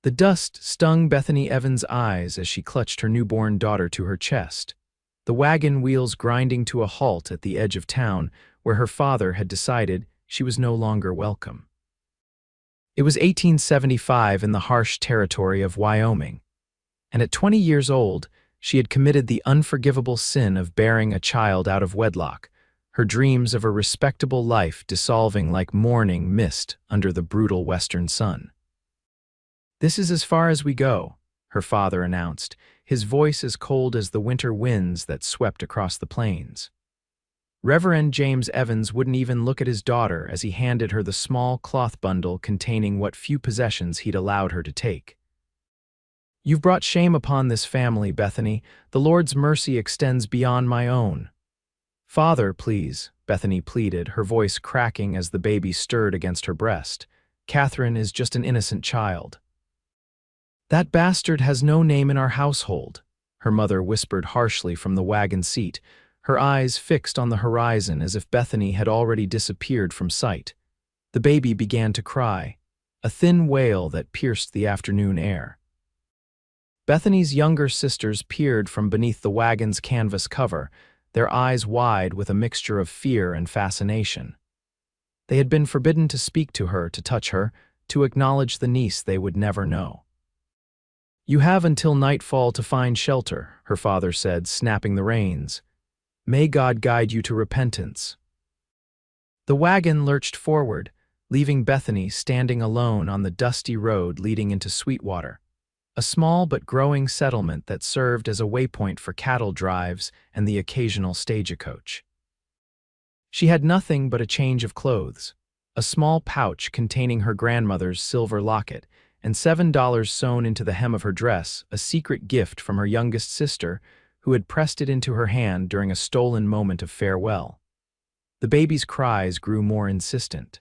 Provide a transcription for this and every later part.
The dust stung Bethany Evans' eyes as she clutched her newborn daughter to her chest, the wagon wheels grinding to a halt at the edge of town where her father had decided she was no longer welcome. It was 1875 in the harsh territory of Wyoming, and at 20 years old, she had committed the unforgivable sin of bearing a child out of wedlock, her dreams of a respectable life dissolving like morning mist under the brutal western sun. "This is as far as we go," her father announced, his voice as cold as the winter winds that swept across the plains. Reverend James Evans wouldn't even look at his daughter as he handed her the small cloth bundle containing what few possessions he'd allowed her to take. "You've brought shame upon this family, Bethany. The Lord's mercy extends beyond my own." "Father, please," Bethany pleaded, her voice cracking as the baby stirred against her breast. "Catherine is just an innocent child." "That bastard has no name in our household," her mother whispered harshly from the wagon seat, her eyes fixed on the horizon as if Bethany had already disappeared from sight. The baby began to cry, a thin wail that pierced the afternoon air. Bethany's younger sisters peered from beneath the wagon's canvas cover, their eyes wide with a mixture of fear and fascination. They had been forbidden to speak to her, to touch her, to acknowledge the niece they would never know. "You have until nightfall to find shelter," her father said, snapping the reins. "May God guide you to repentance." The wagon lurched forward, leaving Bethany standing alone on the dusty road leading into Sweetwater, a small but growing settlement that served as a waypoint for cattle drives and the occasional stagecoach. She had nothing but a change of clothes, a small pouch containing her grandmother's silver locket, and $7 sewn into the hem of her dress, a secret gift from her youngest sister, who had pressed it into her hand during a stolen moment of farewell. The baby's cries grew more insistent.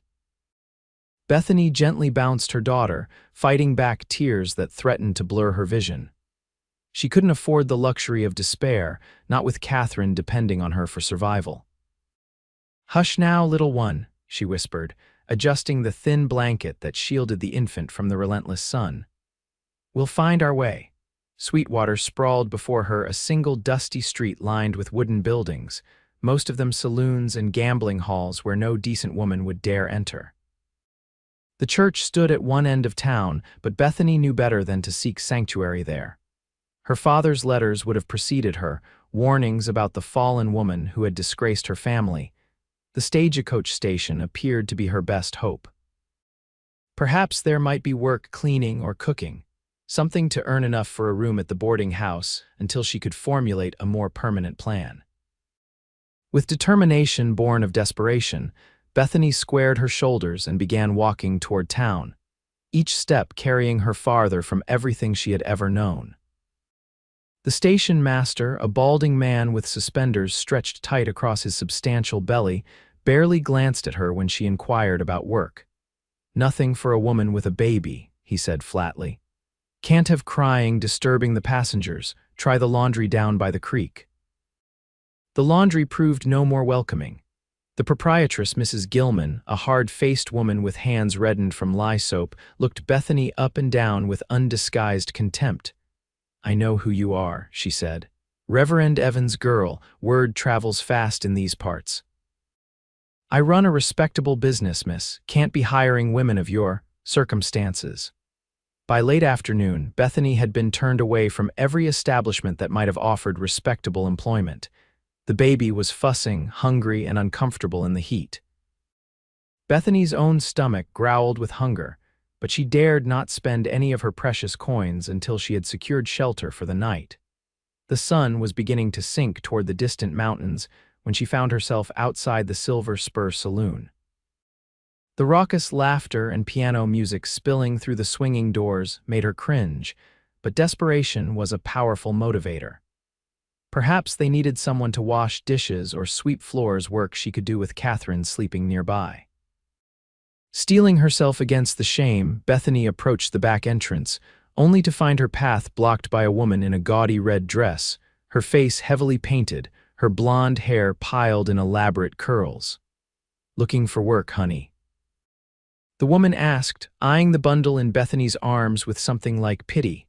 Bethany gently bounced her daughter, fighting back tears that threatened to blur her vision. She couldn't afford the luxury of despair, not with Catherine depending on her for survival. "Hush now, little one," she whispered, adjusting the thin blanket that shielded the infant from the relentless sun. "We'll find our way." Sweetwater sprawled before her, a single dusty street lined with wooden buildings, most of them saloons and gambling halls where no decent woman would dare enter. The church stood at one end of town, but Bethany knew better than to seek sanctuary there. Her father's letters would have preceded her, warnings about the fallen woman who had disgraced her family. The stagecoach station appeared to be her best hope. Perhaps there might be work cleaning or cooking, something to earn enough for a room at the boarding house until she could formulate a more permanent plan. With determination born of desperation, Bethany squared her shoulders and began walking toward town, each step carrying her farther from everything she had ever known. The station master, a balding man with suspenders stretched tight across his substantial belly, barely glanced at her when she inquired about work. "Nothing for a woman with a baby," he said flatly. "Can't have crying disturbing the passengers. Try the laundry down by the creek." The laundry proved no more welcoming. The proprietress, Mrs. Gilman, a hard-faced woman with hands reddened from lye soap, looked Bethany up and down with undisguised contempt. "I know who you are," she said. "Reverend Evans' girl. Word travels fast in these parts." "I run a respectable business, miss. Can't be hiring women of your circumstances." By late afternoon, Bethany had been turned away from every establishment that might have offered respectable employment. The baby was fussing, hungry, and uncomfortable in the heat. Bethany's own stomach growled with hunger, but she dared not spend any of her precious coins until she had secured shelter for the night. The sun was beginning to sink toward the distant mountains when she found herself outside the Silver Spur Saloon. The raucous laughter and piano music spilling through the swinging doors made her cringe, but desperation was a powerful motivator. Perhaps they needed someone to wash dishes or sweep floors, work she could do with Catherine sleeping nearby. Steeling herself against the shame, Bethany approached the back entrance, only to find her path blocked by a woman in a gaudy red dress, her face heavily painted, her blonde hair piled in elaborate curls. "Looking for work, honey." The woman asked, eyeing the bundle in Bethany's arms with something like pity.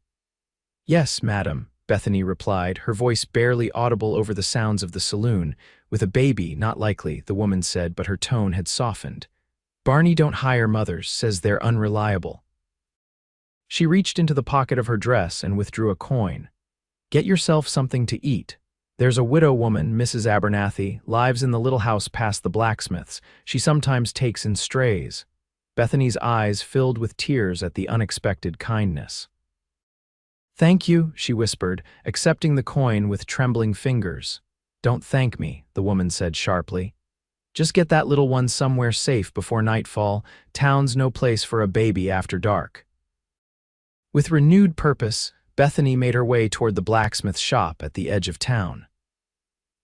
"Yes, madam," Bethany replied, her voice barely audible over the sounds of the saloon. "With a baby, not likely," the woman said, but her tone had softened. "Barney don't hire mothers, says they're unreliable." She reached into the pocket of her dress and withdrew a coin. "Get yourself something to eat. There's a widow woman, Mrs. Abernathy, lives in the little house past the blacksmith's. She sometimes takes in strays." Bethany's eyes filled with tears at the unexpected kindness. "Thank you," she whispered, accepting the coin with trembling fingers. "Don't thank me," the woman said sharply. "Just get that little one somewhere safe before nightfall. Town's no place for a baby after dark." With renewed purpose, Bethany made her way toward the blacksmith's shop at the edge of town.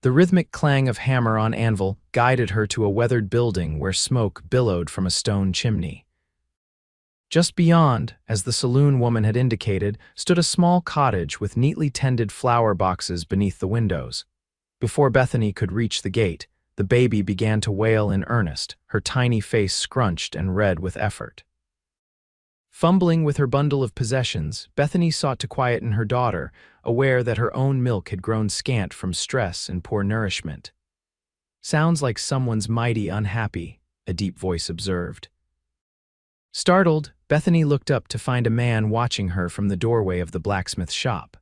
The rhythmic clang of hammer on anvil guided her to a weathered building where smoke billowed from a stone chimney. Just beyond, as the saloon woman had indicated, stood a small cottage with neatly tended flower boxes beneath the windows. Before Bethany could reach the gate, the baby began to wail in earnest, her tiny face scrunched and red with effort. Fumbling with her bundle of possessions, Bethany sought to quieten her daughter, aware that her own milk had grown scant from stress and poor nourishment. "Sounds like someone's mighty unhappy," a deep voice observed. Startled, Bethany looked up to find a man watching her from the doorway of the blacksmith shop.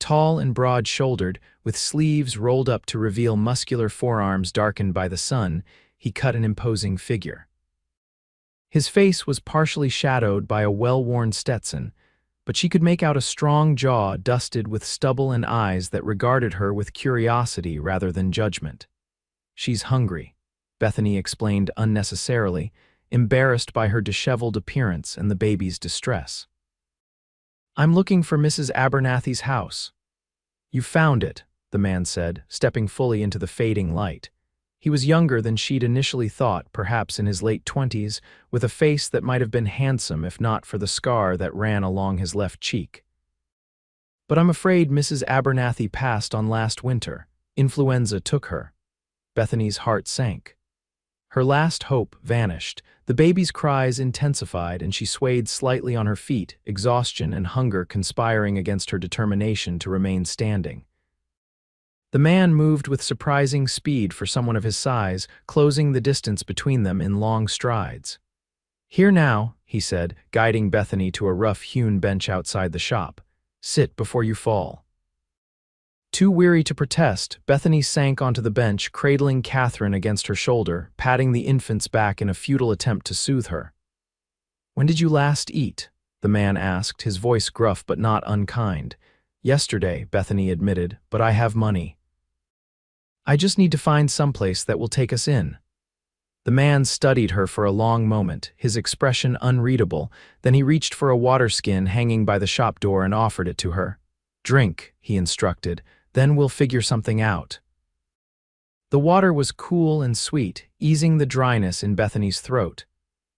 Tall and broad-shouldered, with sleeves rolled up to reveal muscular forearms darkened by the sun, he cut an imposing figure. His face was partially shadowed by a well-worn Stetson, but she could make out a strong jaw dusted with stubble and eyes that regarded her with curiosity rather than judgment. "She's hungry," Bethany explained unnecessarily, embarrassed by her disheveled appearance and the baby's distress. "I'm looking for Mrs. Abernathy's house." "You found it," the man said, stepping fully into the fading light. He was younger than she'd initially thought, perhaps in his late 20s, with a face that might have been handsome if not for the scar that ran along his left cheek. "But I'm afraid Mrs. Abernathy passed on last winter. Influenza took her." Bethany's heart sank. Her last hope vanished. The baby's cries intensified, and she swayed slightly on her feet, exhaustion and hunger conspiring against her determination to remain standing. The man moved with surprising speed for someone of his size, closing the distance between them in long strides. "Here now," he said, guiding Bethany to a rough-hewn bench outside the shop. "Sit before you fall." Too weary to protest, Bethany sank onto the bench, cradling Catherine against her shoulder, patting the infant's back in a futile attempt to soothe her. "When did you last eat?" the man asked, his voice gruff but not unkind. "Yesterday," Bethany admitted, "but I have money. I just need to find someplace that will take us in." The man studied her for a long moment, his expression unreadable, then he reached for a water skin hanging by the shop door and offered it to her. "Drink," he instructed, "then we'll figure something out." The water was cool and sweet, easing the dryness in Bethany's throat.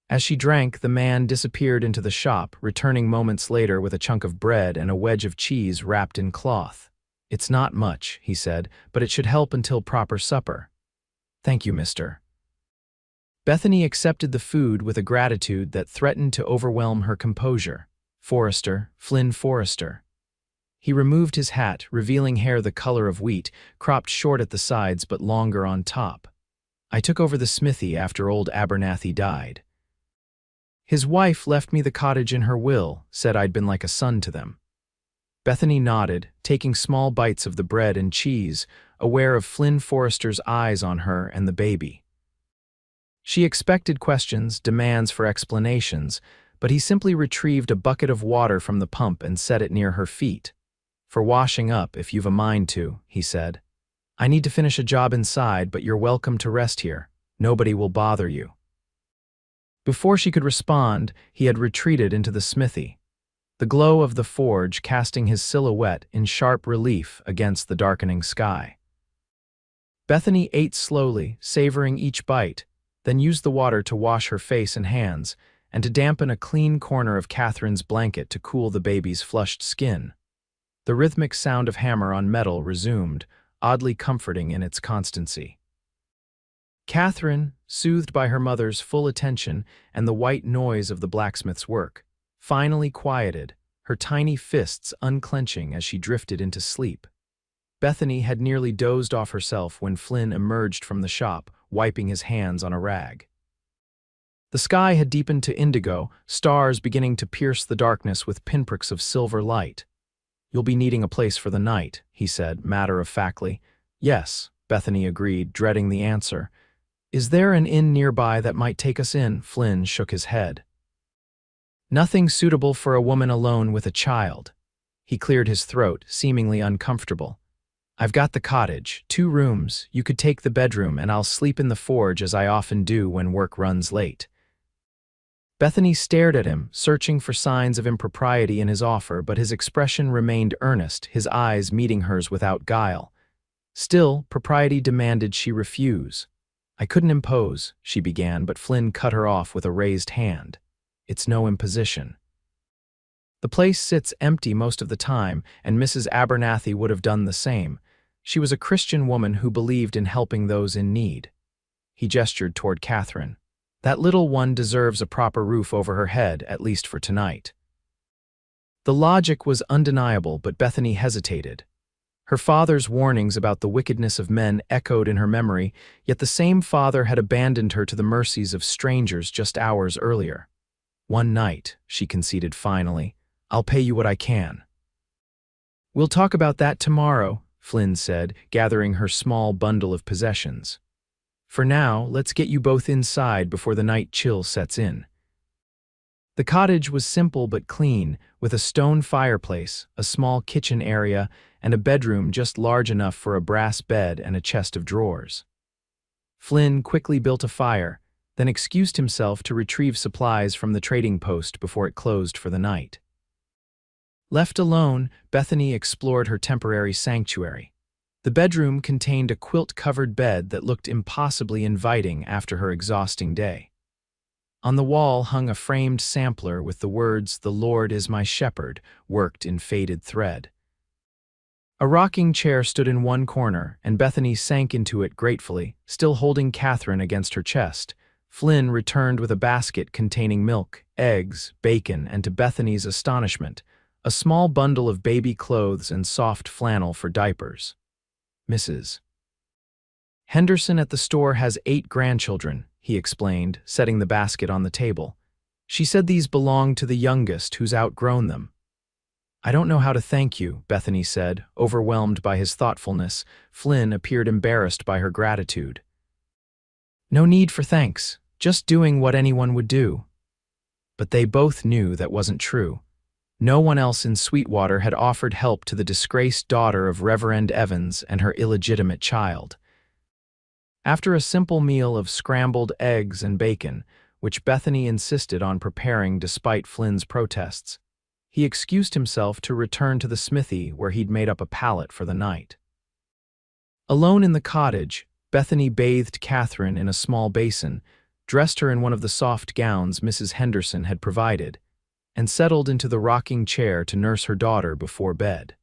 As she drank, the man disappeared into the shop, returning moments later with a chunk of bread and a wedge of cheese wrapped in cloth. "It's not much," he said, "but it should help until proper supper." "Thank you, mister." Bethany accepted the food with a gratitude that threatened to overwhelm her composure. "Forrester, Flynn Forrester." He removed his hat, revealing hair the color of wheat, cropped short at the sides but longer on top. "I took over the smithy after old Abernathy died. His wife left me the cottage in her will, said I'd been like a son to them." Bethany nodded, taking small bites of the bread and cheese, aware of Flynn Forrester's eyes on her and the baby. She expected questions, demands for explanations, but he simply retrieved a bucket of water from the pump and set it near her feet. "For washing up, if you've a mind to," he said. "I need to finish a job inside, but you're welcome to rest here. Nobody will bother you." Before she could respond, he had retreated into the smithy, the glow of the forge casting his silhouette in sharp relief against the darkening sky. Bethany ate slowly, savoring each bite, then used the water to wash her face and hands, and to dampen a clean corner of Catherine's blanket to cool the baby's flushed skin. The rhythmic sound of hammer on metal resumed, oddly comforting in its constancy. Catherine, soothed by her mother's full attention and the white noise of the blacksmith's work, finally quieted, her tiny fists unclenching as she drifted into sleep. Bethany had nearly dozed off herself when Flynn emerged from the shop, wiping his hands on a rag. The sky had deepened to indigo, stars beginning to pierce the darkness with pinpricks of silver light. "You'll be needing a place for the night," he said, matter-of-factly. "Yes," Bethany agreed, dreading the answer. "Is there an inn nearby that might take us in?" Flynn shook his head. "Nothing suitable for a woman alone with a child." He cleared his throat, seemingly uncomfortable. "I've got the cottage, 2 rooms. You could take the bedroom, and I'll sleep in the forge as I often do when work runs late." Bethany stared at him, searching for signs of impropriety in his offer, but his expression remained earnest, his eyes meeting hers without guile. Still, propriety demanded she refuse. "I couldn't impose," she began, but Flynn cut her off with a raised hand. "It's no imposition. The place sits empty most of the time, and Mrs. Abernathy would have done the same. She was a Christian woman who believed in helping those in need." He gestured toward Catherine. "That little one deserves a proper roof over her head, at least for tonight." The logic was undeniable, but Bethany hesitated. Her father's warnings about the wickedness of men echoed in her memory, yet the same father had abandoned her to the mercies of strangers just hours earlier. "One night," she conceded finally. "I'll pay you what I can." "We'll talk about that tomorrow," Flynn said, gathering her small bundle of possessions. "For now, let's get you both inside before the night chill sets in." The cottage was simple but clean, with a stone fireplace, a small kitchen area, and a bedroom just large enough for a brass bed and a chest of drawers. Flynn quickly built a fire, then excused himself to retrieve supplies from the trading post before it closed for the night. Left alone, Bethany explored her temporary sanctuary. The bedroom contained a quilt-covered bed that looked impossibly inviting after her exhausting day. On the wall hung a framed sampler with the words, "The Lord is my shepherd," worked in faded thread. A rocking chair stood in one corner, and Bethany sank into it gratefully, still holding Catherine against her chest. Flynn returned with a basket containing milk, eggs, bacon, and to Bethany's astonishment, a small bundle of baby clothes and soft flannel for diapers. "Mrs. Henderson at the store has 8 grandchildren," he explained, setting the basket on the table. "She said these belong to the youngest, who's outgrown them." "I don't know how to thank you," Bethany said, overwhelmed by his thoughtfulness. Flynn appeared embarrassed by her gratitude. "No need for thanks, just doing what anyone would do." But they both knew that wasn't true. No one else in Sweetwater had offered help to the disgraced daughter of Reverend Evans and her illegitimate child. After a simple meal of scrambled eggs and bacon, which Bethany insisted on preparing despite Flynn's protests, he excused himself to return to the smithy where he'd made up a pallet for the night. Alone in the cottage, Bethany bathed Catherine in a small basin, dressed her in one of the soft gowns Mrs. Henderson had provided, and settled into the rocking chair to nurse her daughter before bed.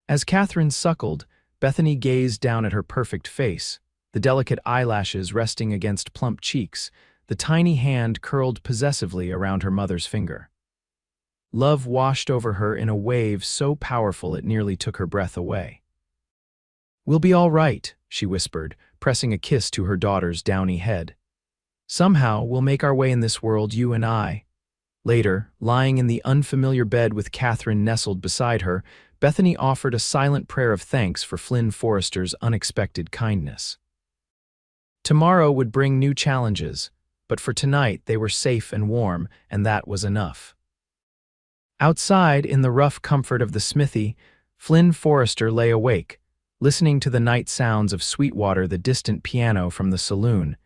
As Catherine suckled, Bethany gazed down at her perfect face, the delicate eyelashes resting against plump cheeks, the tiny hand curled possessively around her mother's finger. Love washed over her in a wave so powerful it nearly took her breath away. "We'll be all right," she whispered, pressing a kiss to her daughter's downy head. "Somehow we'll make our way in this world, you and I." Later, lying in the unfamiliar bed with Catherine nestled beside her, Bethany offered a silent prayer of thanks for Flynn Forrester's unexpected kindness. Tomorrow would bring new challenges, but for tonight they were safe and warm, and that was enough. Outside, in the rough comfort of the smithy, Flynn Forrester lay awake, listening to the night sounds of Sweetwater, the distant piano from the saloon,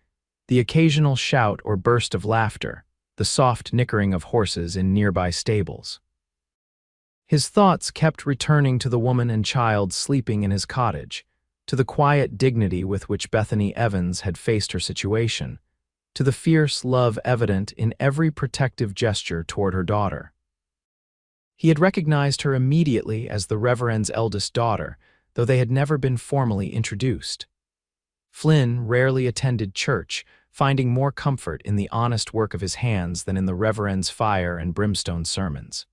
the occasional shout or burst of laughter, the soft nickering of horses in nearby stables. His thoughts kept returning to the woman and child sleeping in his cottage, to the quiet dignity with which Bethany Evans had faced her situation, to the fierce love evident in every protective gesture toward her daughter. He had recognized her immediately as the Reverend's eldest daughter, though they had never been formally introduced. Flynn rarely attended church, finding more comfort in the honest work of his hands than in the reverend's fire and brimstone sermons.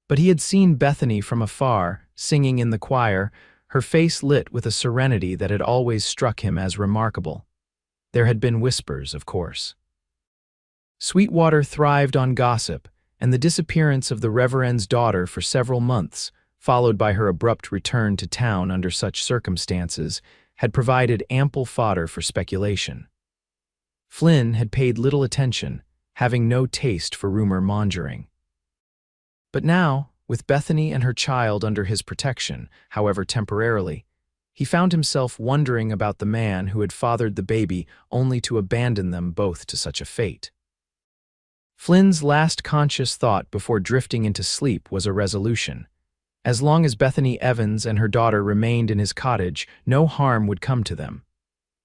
But he had seen Bethany from afar, singing in the choir, her face lit with a serenity that had always struck him as remarkable. There had been whispers, of course. Sweetwater thrived on gossip, and the disappearance of the reverend's daughter for several months, followed by her abrupt return to town under such circumstances, had provided ample fodder for speculation. Flynn had paid little attention, having no taste for rumor-mongering. But now, with Bethany and her child under his protection, however temporarily, he found himself wondering about the man who had fathered the baby only to abandon them both to such a fate. Flynn's last conscious thought before drifting into sleep was a resolution. As long as Bethany Evans and her daughter remained in his cottage, no harm would come to them.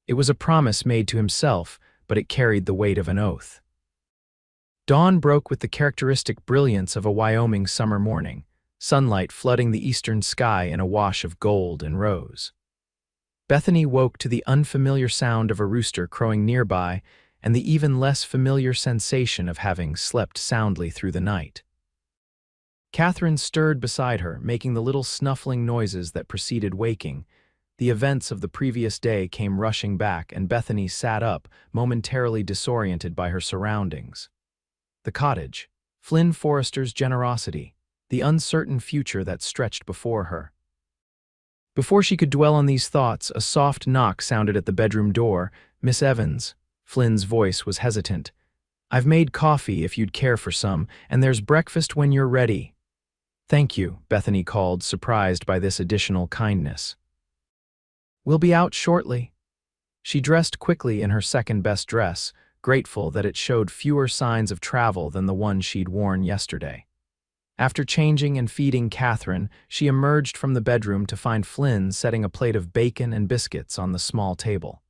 It was a promise made to himself, but it carried the weight of an oath. Dawn broke with the characteristic brilliance of a Wyoming summer morning, sunlight flooding the eastern sky in a wash of gold and rose. Bethany woke to the unfamiliar sound of a rooster crowing nearby and the even less familiar sensation of having slept soundly through the night. Catherine stirred beside her, making the little snuffling noises that preceded waking. The events of the previous day came rushing back, and Bethany sat up, momentarily disoriented by her surroundings. The cottage, Flynn Forrester's generosity, the uncertain future that stretched before her. Before she could dwell on these thoughts, a soft knock sounded at the bedroom door. "Miss Evans." Flynn's voice was hesitant. "I've made coffee if you'd care for some, and there's breakfast when you're ready." "Thank you," Bethany called, surprised by this additional kindness. "We'll be out shortly." She dressed quickly in her second-best dress, grateful that it showed fewer signs of travel than the one she'd worn yesterday. After changing and feeding Catherine, she emerged from the bedroom to find Flynn setting a plate of bacon and biscuits on the small table.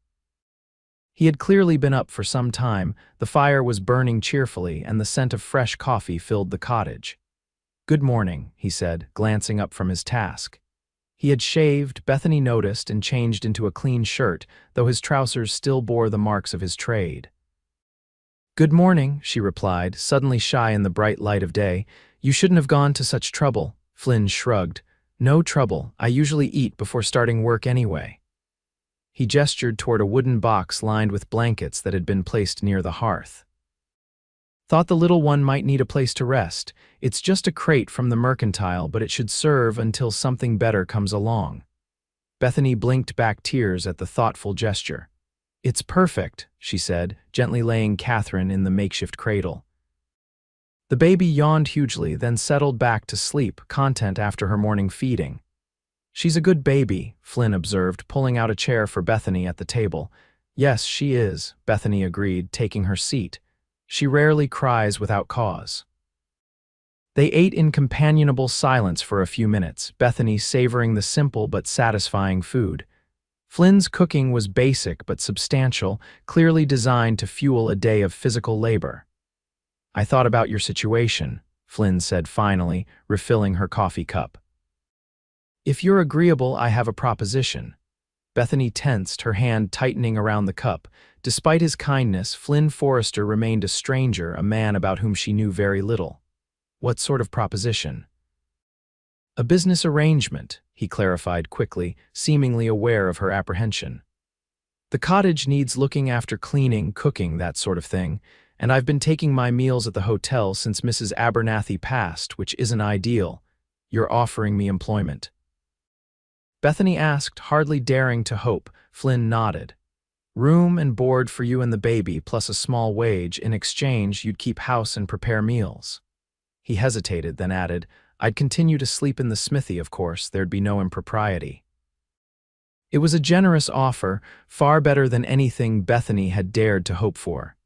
He had clearly been up for some time, the fire was burning cheerfully, and the scent of fresh coffee filled the cottage. "Good morning," he said, glancing up from his task. He had shaved, Bethany noticed, and changed into a clean shirt, though his trousers still bore the marks of his trade. "Good morning," she replied, suddenly shy in the bright light of day. "You shouldn't have gone to such trouble." Flynn shrugged. "No trouble. I usually eat before starting work anyway." He gestured toward a wooden box lined with blankets that had been placed near the hearth. "Thought the little one might need a place to rest. It's just a crate from the mercantile, but it should serve until something better comes along." Bethany blinked back tears at the thoughtful gesture. "It's perfect," she said, gently laying Catherine in the makeshift cradle. The baby yawned hugely, then settled back to sleep, content after her morning feeding. "She's a good baby," Flynn observed, pulling out a chair for Bethany at the table. "Yes, she is," Bethany agreed, taking her seat. "She rarely cries without cause." They ate in companionable silence for a few minutes, Bethany savoring the simple but satisfying food. Flynn's cooking was basic but substantial, clearly designed to fuel a day of physical labor. "I thought about your situation," Flynn said finally, refilling her coffee cup. "If you're agreeable, I have a proposition." Bethany tensed, her hand tightening around the cup. Despite his kindness, Flynn Forrester remained a stranger, a man about whom she knew very little. "What sort of proposition?" "A business arrangement," he clarified quickly, seemingly aware of her apprehension. "The cottage needs looking after, cleaning, cooking, that sort of thing, and I've been taking my meals at the hotel since Mrs. Abernathy passed, which isn't ideal. You're offering me employment." Bethany asked, hardly daring to hope. Flynn nodded. "Room and board for you and the baby, plus a small wage. In exchange, you'd keep house and prepare meals." He hesitated, then added, "I'd continue to sleep in the smithy, of course. There'd be no impropriety." It was a generous offer, far better than anything Bethany had dared to hope for.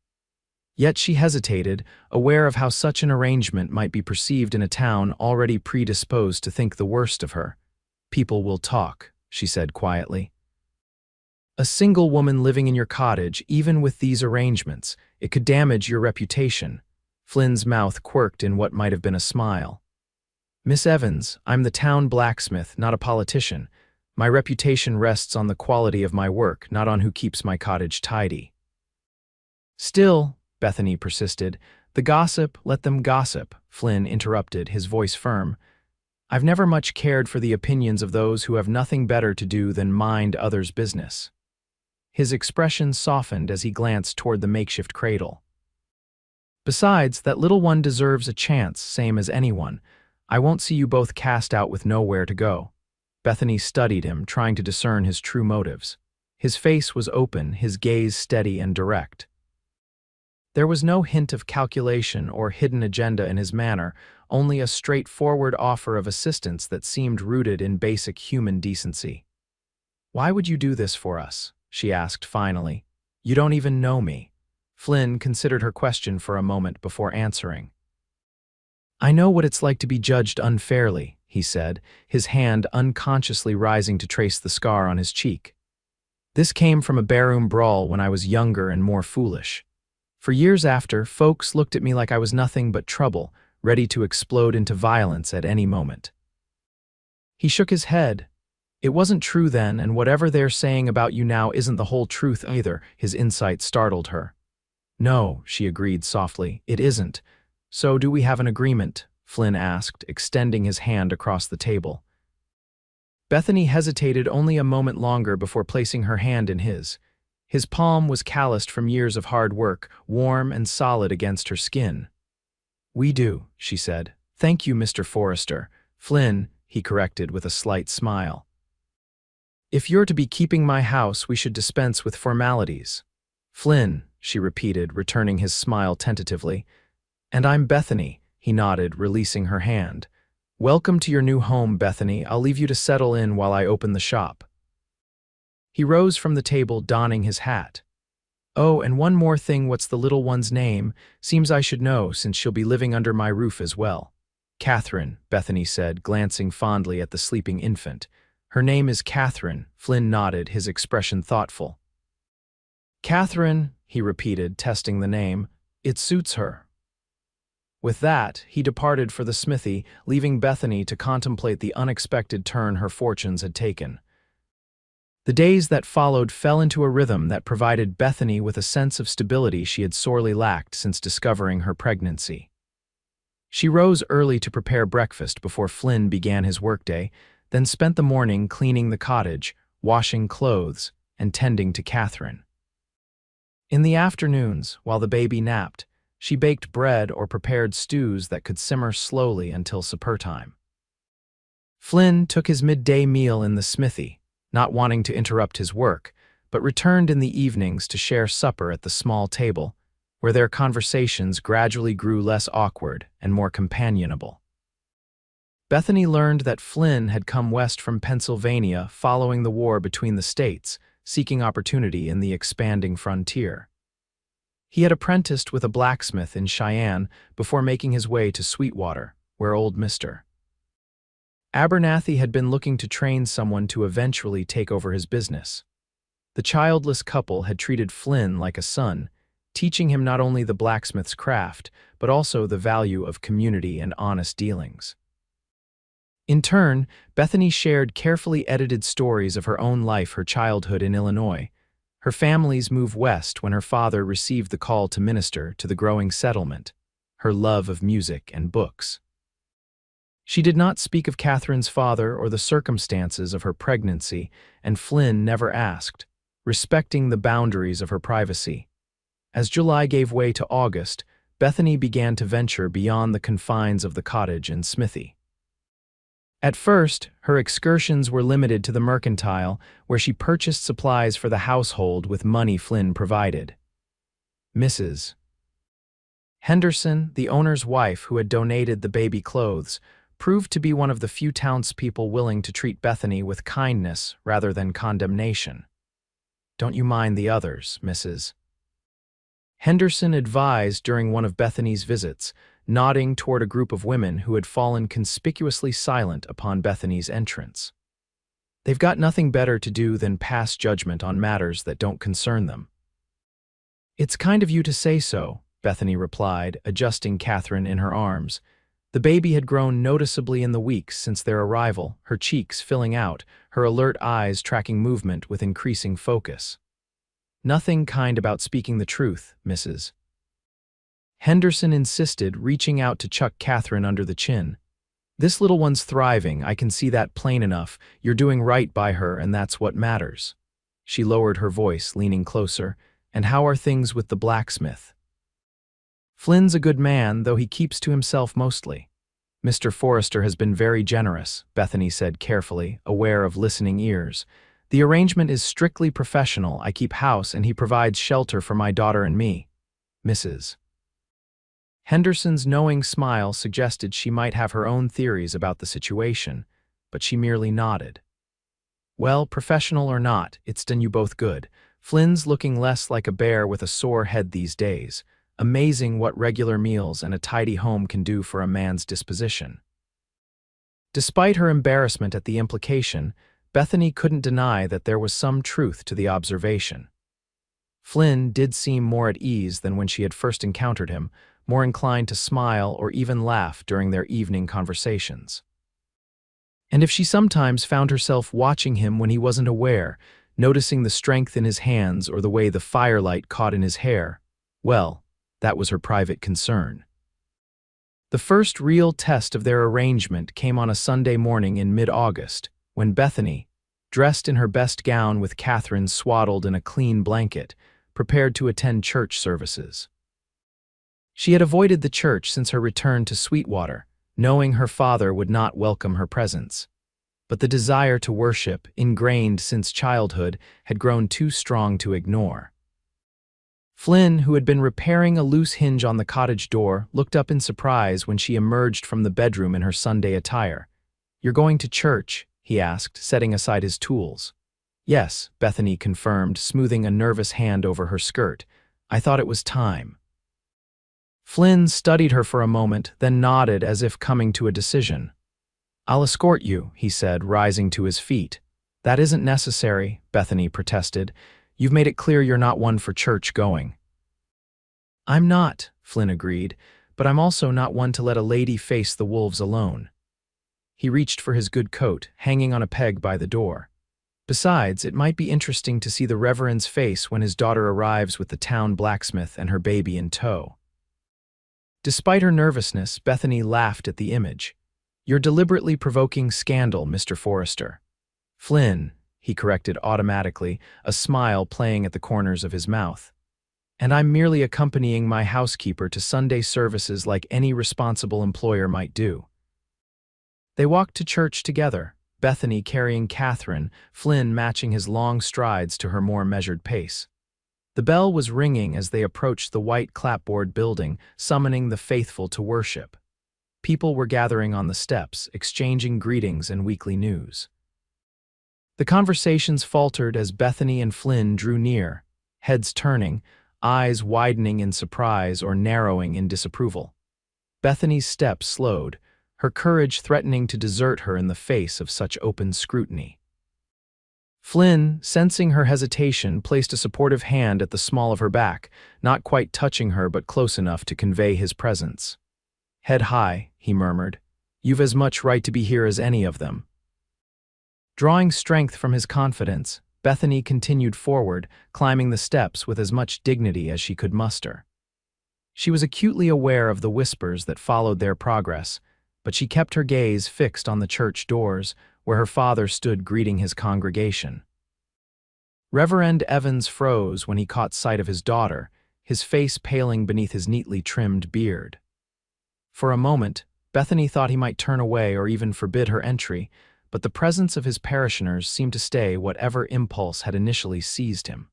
Yet she hesitated, aware of how such an arrangement might be perceived in a town already predisposed to think the worst of her. "People will talk," she said quietly. "A single woman living in your cottage, even with these arrangements, it could damage your reputation." Flynn's mouth quirked in what might have been a smile. "Miss Evans, I'm the town blacksmith, not a politician. My reputation rests on the quality of my work, not on who keeps my cottage tidy. Still, Bethany persisted, the gossip, let them gossip, Flynn interrupted, his voice firm. I've never much cared for the opinions of those who have nothing better to do than mind others' business. His expression softened as he glanced toward the makeshift cradle. Besides, that little one deserves a chance, same as anyone. I won't see you both cast out with nowhere to go. Bethany studied him, trying to discern his true motives. His face was open, his gaze steady and direct. There was no hint of calculation or hidden agenda in his manner, only a straightforward offer of assistance that seemed rooted in basic human decency. "Why would you do this for us?" she asked finally. "You don't even know me." Flynn considered her question for a moment before answering. "I know what it's like to be judged unfairly," he said, his hand unconsciously rising to trace the scar on his cheek. "This came from a barroom brawl when I was younger and more foolish. For years after, folks looked at me like I was nothing but trouble, ready to explode into violence at any moment." He shook his head. "It wasn't true then, and whatever they're saying about you now isn't the whole truth either." His insight startled her. "No," she agreed softly, "it isn't. So do we have an agreement?" Flynn asked, extending his hand across the table. Bethany hesitated only a moment longer before placing her hand in his. His palm was calloused from years of hard work, warm and solid against her skin. "We do," she said. "Thank you, Mr. Forrester." "Flynn," he corrected with a slight smile. "If you're to be keeping my house, we should dispense with formalities." "Flynn," she repeated, returning his smile tentatively. "And I'm Bethany," he nodded, releasing her hand. "Welcome to your new home, Bethany. I'll leave you to settle in while I open the shop." He rose from the table, donning his hat. "Oh, and one more thing, what's the little one's name? Seems I should know, since she'll be living under my roof as well." "Catherine," Bethany said, glancing fondly at the sleeping infant. "Her name is Catherine," Flynn nodded, his expression thoughtful. "Catherine," he repeated, testing the name. "It suits her." With that, he departed for the smithy, leaving Bethany to contemplate the unexpected turn her fortunes had taken. The days that followed fell into a rhythm that provided Bethany with a sense of stability she had sorely lacked since discovering her pregnancy. She rose early to prepare breakfast before Flynn began his workday, then spent the morning cleaning the cottage, washing clothes, and tending to Catherine. In the afternoons, while the baby napped, she baked bread or prepared stews that could simmer slowly until supper time. Flynn took his midday meal in the smithy, not wanting to interrupt his work, but returned in the evenings to share supper at the small table, where their conversations gradually grew less awkward and more companionable. Bethany learned that Flynn had come west from Pennsylvania following the war between the states, seeking opportunity in the expanding frontier. He had apprenticed with a blacksmith in Cheyenne before making his way to Sweetwater, where old Mr. Abernathy had been looking to train someone to eventually take over his business. The childless couple had treated Flynn like a son, teaching him not only the blacksmith's craft, but also the value of community and honest dealings. In turn, Bethany shared carefully edited stories of her own life, her childhood in Illinois, her family's move west when her father received the call to minister to the growing settlement, her love of music and books. She did not speak of Catherine's father or the circumstances of her pregnancy, and Flynn never asked, respecting the boundaries of her privacy. As July gave way to August, Bethany began to venture beyond the confines of the cottage and smithy. At first, her excursions were limited to the mercantile, where she purchased supplies for the household with money Flynn provided. Mrs. Henderson, the owner's wife who had donated the baby clothes, proved to be one of the few townspeople willing to treat Bethany with kindness rather than condemnation. "Don't you mind the others, Mrs. Henderson advised during one of Bethany's visits, nodding toward a group of women who had fallen conspicuously silent upon Bethany's entrance. "They've got nothing better to do than pass judgment on matters that don't concern them." "It's kind of you to say so," Bethany replied, adjusting Catherine in her arms. The baby had grown noticeably in the weeks since their arrival, her cheeks filling out, her alert eyes tracking movement with increasing focus. "Nothing kind about speaking the truth, Mrs. Henderson insisted, reaching out to chuck Catherine under the chin. "This little one's thriving, I can see that plain enough. You're doing right by her, and that's what matters." She lowered her voice, leaning closer. "And how are things with the blacksmith?" "Flynn's a good man, though he keeps to himself mostly. Mr. Forrester has been very generous," Bethany said carefully, aware of listening ears. "The arrangement is strictly professional. I keep house and he provides shelter for my daughter and me. Mrs. Henderson's knowing smile suggested she might have her own theories about the situation, but she merely nodded. "Well, professional or not, it's done you both good. Flynn's looking less like a bear with a sore head these days. Amazing what regular meals and a tidy home can do for a man's disposition." Despite her embarrassment at the implication, Bethany couldn't deny that there was some truth to the observation. Flynn did seem more at ease than when she had first encountered him, more inclined to smile or even laugh during their evening conversations. And if she sometimes found herself watching him when he wasn't aware, noticing the strength in his hands or the way the firelight caught in his hair, well, that was her private concern. The first real test of their arrangement came on a Sunday morning in mid-August, when Bethany, dressed in her best gown with Catherine swaddled in a clean blanket, prepared to attend church services. She had avoided the church since her return to Sweetwater, knowing her father would not welcome her presence. But the desire to worship, ingrained since childhood, had grown too strong to ignore. Flynn, who had been repairing a loose hinge on the cottage door, looked up in surprise when she emerged from the bedroom in her Sunday attire. "You're going to church?" he asked, setting aside his tools. "Yes," Bethany confirmed, smoothing a nervous hand over her skirt. "I thought it was time." Flynn studied her for a moment, then nodded as if coming to a decision. "I'll escort you," he said, rising to his feet. "That isn't necessary," Bethany protested. "You've made it clear you're not one for church going." "I'm not," Flynn agreed, "but I'm also not one to let a lady face the wolves alone." He reached for his good coat, hanging on a peg by the door. "Besides, it might be interesting to see the Reverend's face when his daughter arrives with the town blacksmith and her baby in tow." Despite her nervousness, Bethany laughed at the image. "You're deliberately provoking scandal, Mr. Forrester." "Flynn," he corrected automatically, a smile playing at the corners of his mouth. "And I'm merely accompanying my housekeeper to Sunday services like any responsible employer might do." They walked to church together, Bethany carrying Catherine, Flynn matching his long strides to her more measured pace. The bell was ringing as they approached the white clapboard building, summoning the faithful to worship. People were gathering on the steps, exchanging greetings and weekly news. The conversations faltered as Bethany and Flynn drew near, heads turning, eyes widening in surprise or narrowing in disapproval. Bethany's steps slowed, her courage threatening to desert her in the face of such open scrutiny. Flynn, sensing her hesitation, placed a supportive hand at the small of her back, not quite touching her but close enough to convey his presence. "Head high," he murmured. "You've as much right to be here as any of them." Drawing strength from his confidence, Bethany continued forward, climbing the steps with as much dignity as she could muster. She was acutely aware of the whispers that followed their progress, but she kept her gaze fixed on the church doors, where her father stood greeting his congregation. Reverend Evans froze when he caught sight of his daughter, his face paling beneath his neatly trimmed beard. For a moment, Bethany thought he might turn away or even forbid her entry, but the presence of his parishioners seemed to stay whatever impulse had initially seized him.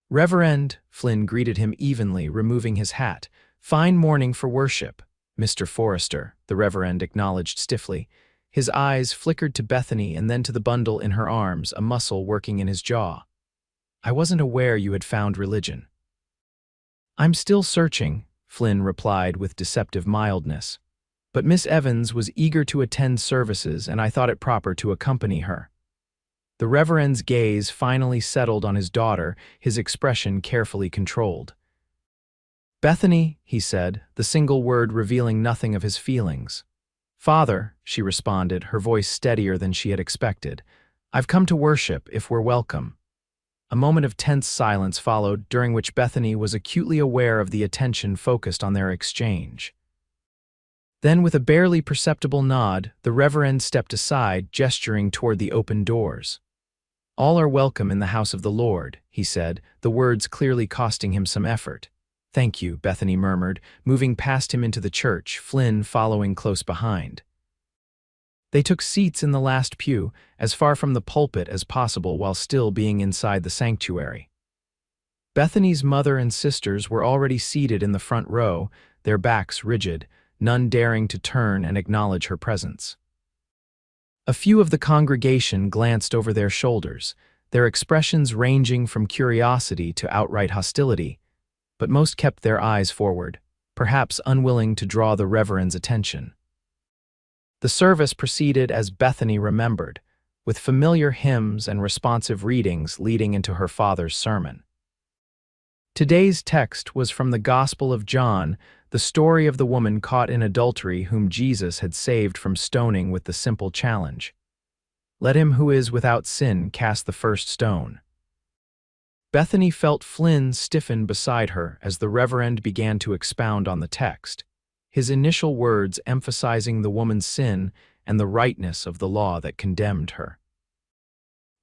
"Reverend," Flynn greeted him evenly, removing his hat. "Fine morning for worship, Mr. Forrester," the Reverend acknowledged stiffly. His eyes flickered to Bethany and then to the bundle in her arms, a muscle working in his jaw. "I wasn't aware you had found religion." "I'm still searching," Flynn replied with deceptive mildness. "But Miss Evans was eager to attend services and I thought it proper to accompany her." The Reverend's gaze finally settled on his daughter, his expression carefully controlled. Bethany, he said, the single word revealing nothing of his feelings. Father, she responded, her voice steadier than she had expected. I've come to worship, if we're welcome. A moment of tense silence followed, during which Bethany was acutely aware of the attention focused on their exchange. Then, with a barely perceptible nod, the Reverend stepped aside, gesturing toward the open doors. All are welcome in the house of the Lord, he said, the words clearly costing him some effort. Thank you, Bethany murmured, moving past him into the church, Flynn following close behind. They took seats in the last pew, as far from the pulpit as possible while still being inside the sanctuary. Bethany's mother and sisters were already seated in the front row, their backs rigid, none daring to turn and acknowledge her presence. A few of the congregation glanced over their shoulders, their expressions ranging from curiosity to outright hostility, but most kept their eyes forward, perhaps unwilling to draw the Reverend's attention. The service proceeded as Bethany remembered, with familiar hymns and responsive readings leading into her father's sermon. Today's text was from the Gospel of John, the story of the woman caught in adultery whom Jesus had saved from stoning with the simple challenge, "Let him who is without sin cast the first stone." Bethany felt Flynn stiffen beside her as the Reverend began to expound on the text, his initial words emphasizing the woman's sin and the rightness of the law that condemned her.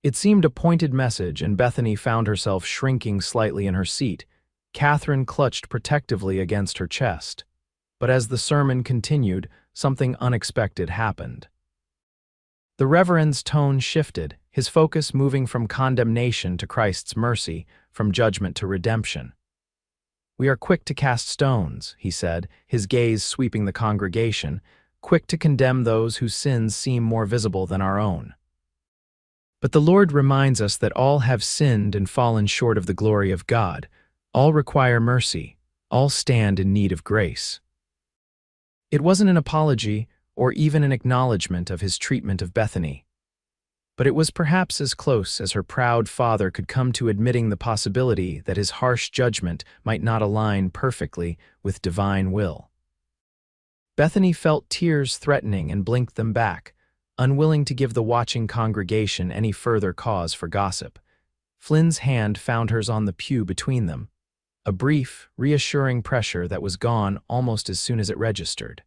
It seemed a pointed message, and Bethany found herself shrinking slightly in her seat. Catherine clutched protectively against her chest. But as the sermon continued, something unexpected happened. The Reverend's tone shifted, his focus moving from condemnation to Christ's mercy, from judgment to redemption. "We are quick to cast stones," he said, his gaze sweeping the congregation, "quick to condemn those whose sins seem more visible than our own. But the Lord reminds us that all have sinned and fallen short of the glory of God. All require mercy. All stand in need of grace." It wasn't an apology or even an acknowledgement of his treatment of Bethany, but it was perhaps as close as her proud father could come to admitting the possibility that his harsh judgment might not align perfectly with divine will. Bethany felt tears threatening and blinked them back, unwilling to give the watching congregation any further cause for gossip. Flynn's hand found hers on the pew between them, a brief, reassuring pressure that was gone almost as soon as it registered.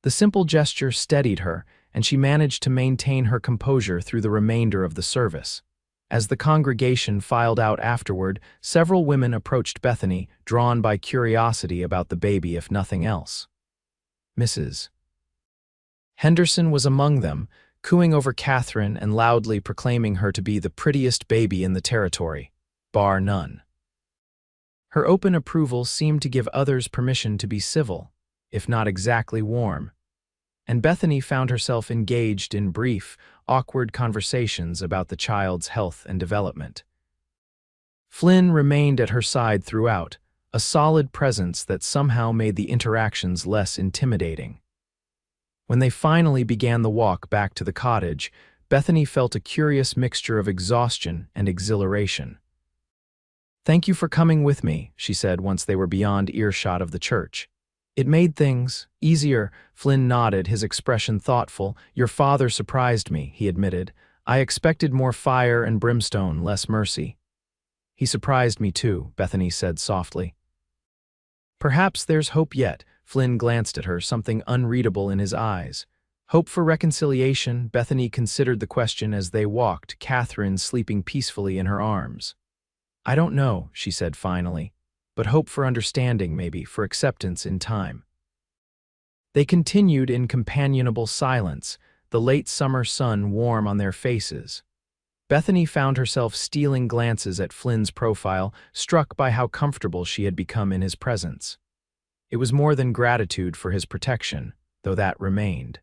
The simple gesture steadied her, and she managed to maintain her composure through the remainder of the service. As the congregation filed out afterward, several women approached Bethany, drawn by curiosity about the baby if nothing else. Mrs. Henderson was among them, cooing over Catherine and loudly proclaiming her to be the prettiest baby in the territory, bar none. Her open approval seemed to give others permission to be civil, if not exactly warm, and Bethany found herself engaged in brief, awkward conversations about the child's health and development. Flynn remained at her side throughout, a solid presence that somehow made the interactions less intimidating. When they finally began the walk back to the cottage, Bethany felt a curious mixture of exhaustion and exhilaration. "Thank you for coming with me," she said once they were beyond earshot of the church. "It made things easier." Flynn nodded, his expression thoughtful. "Your father surprised me," he admitted. "I expected more fire and brimstone, less mercy." "He surprised me too," Bethany said softly. "Perhaps there's hope yet." Flynn glanced at her, something unreadable in his eyes. Hope for reconciliation? Bethany considered the question as they walked, Catherine sleeping peacefully in her arms. "I don't know," she said finally, "but hope for understanding maybe, for acceptance in time." They continued in companionable silence, the late summer sun warm on their faces. Bethany found herself stealing glances at Flynn's profile, struck by how comfortable she had become in his presence. It was more than gratitude for his protection, though that remained.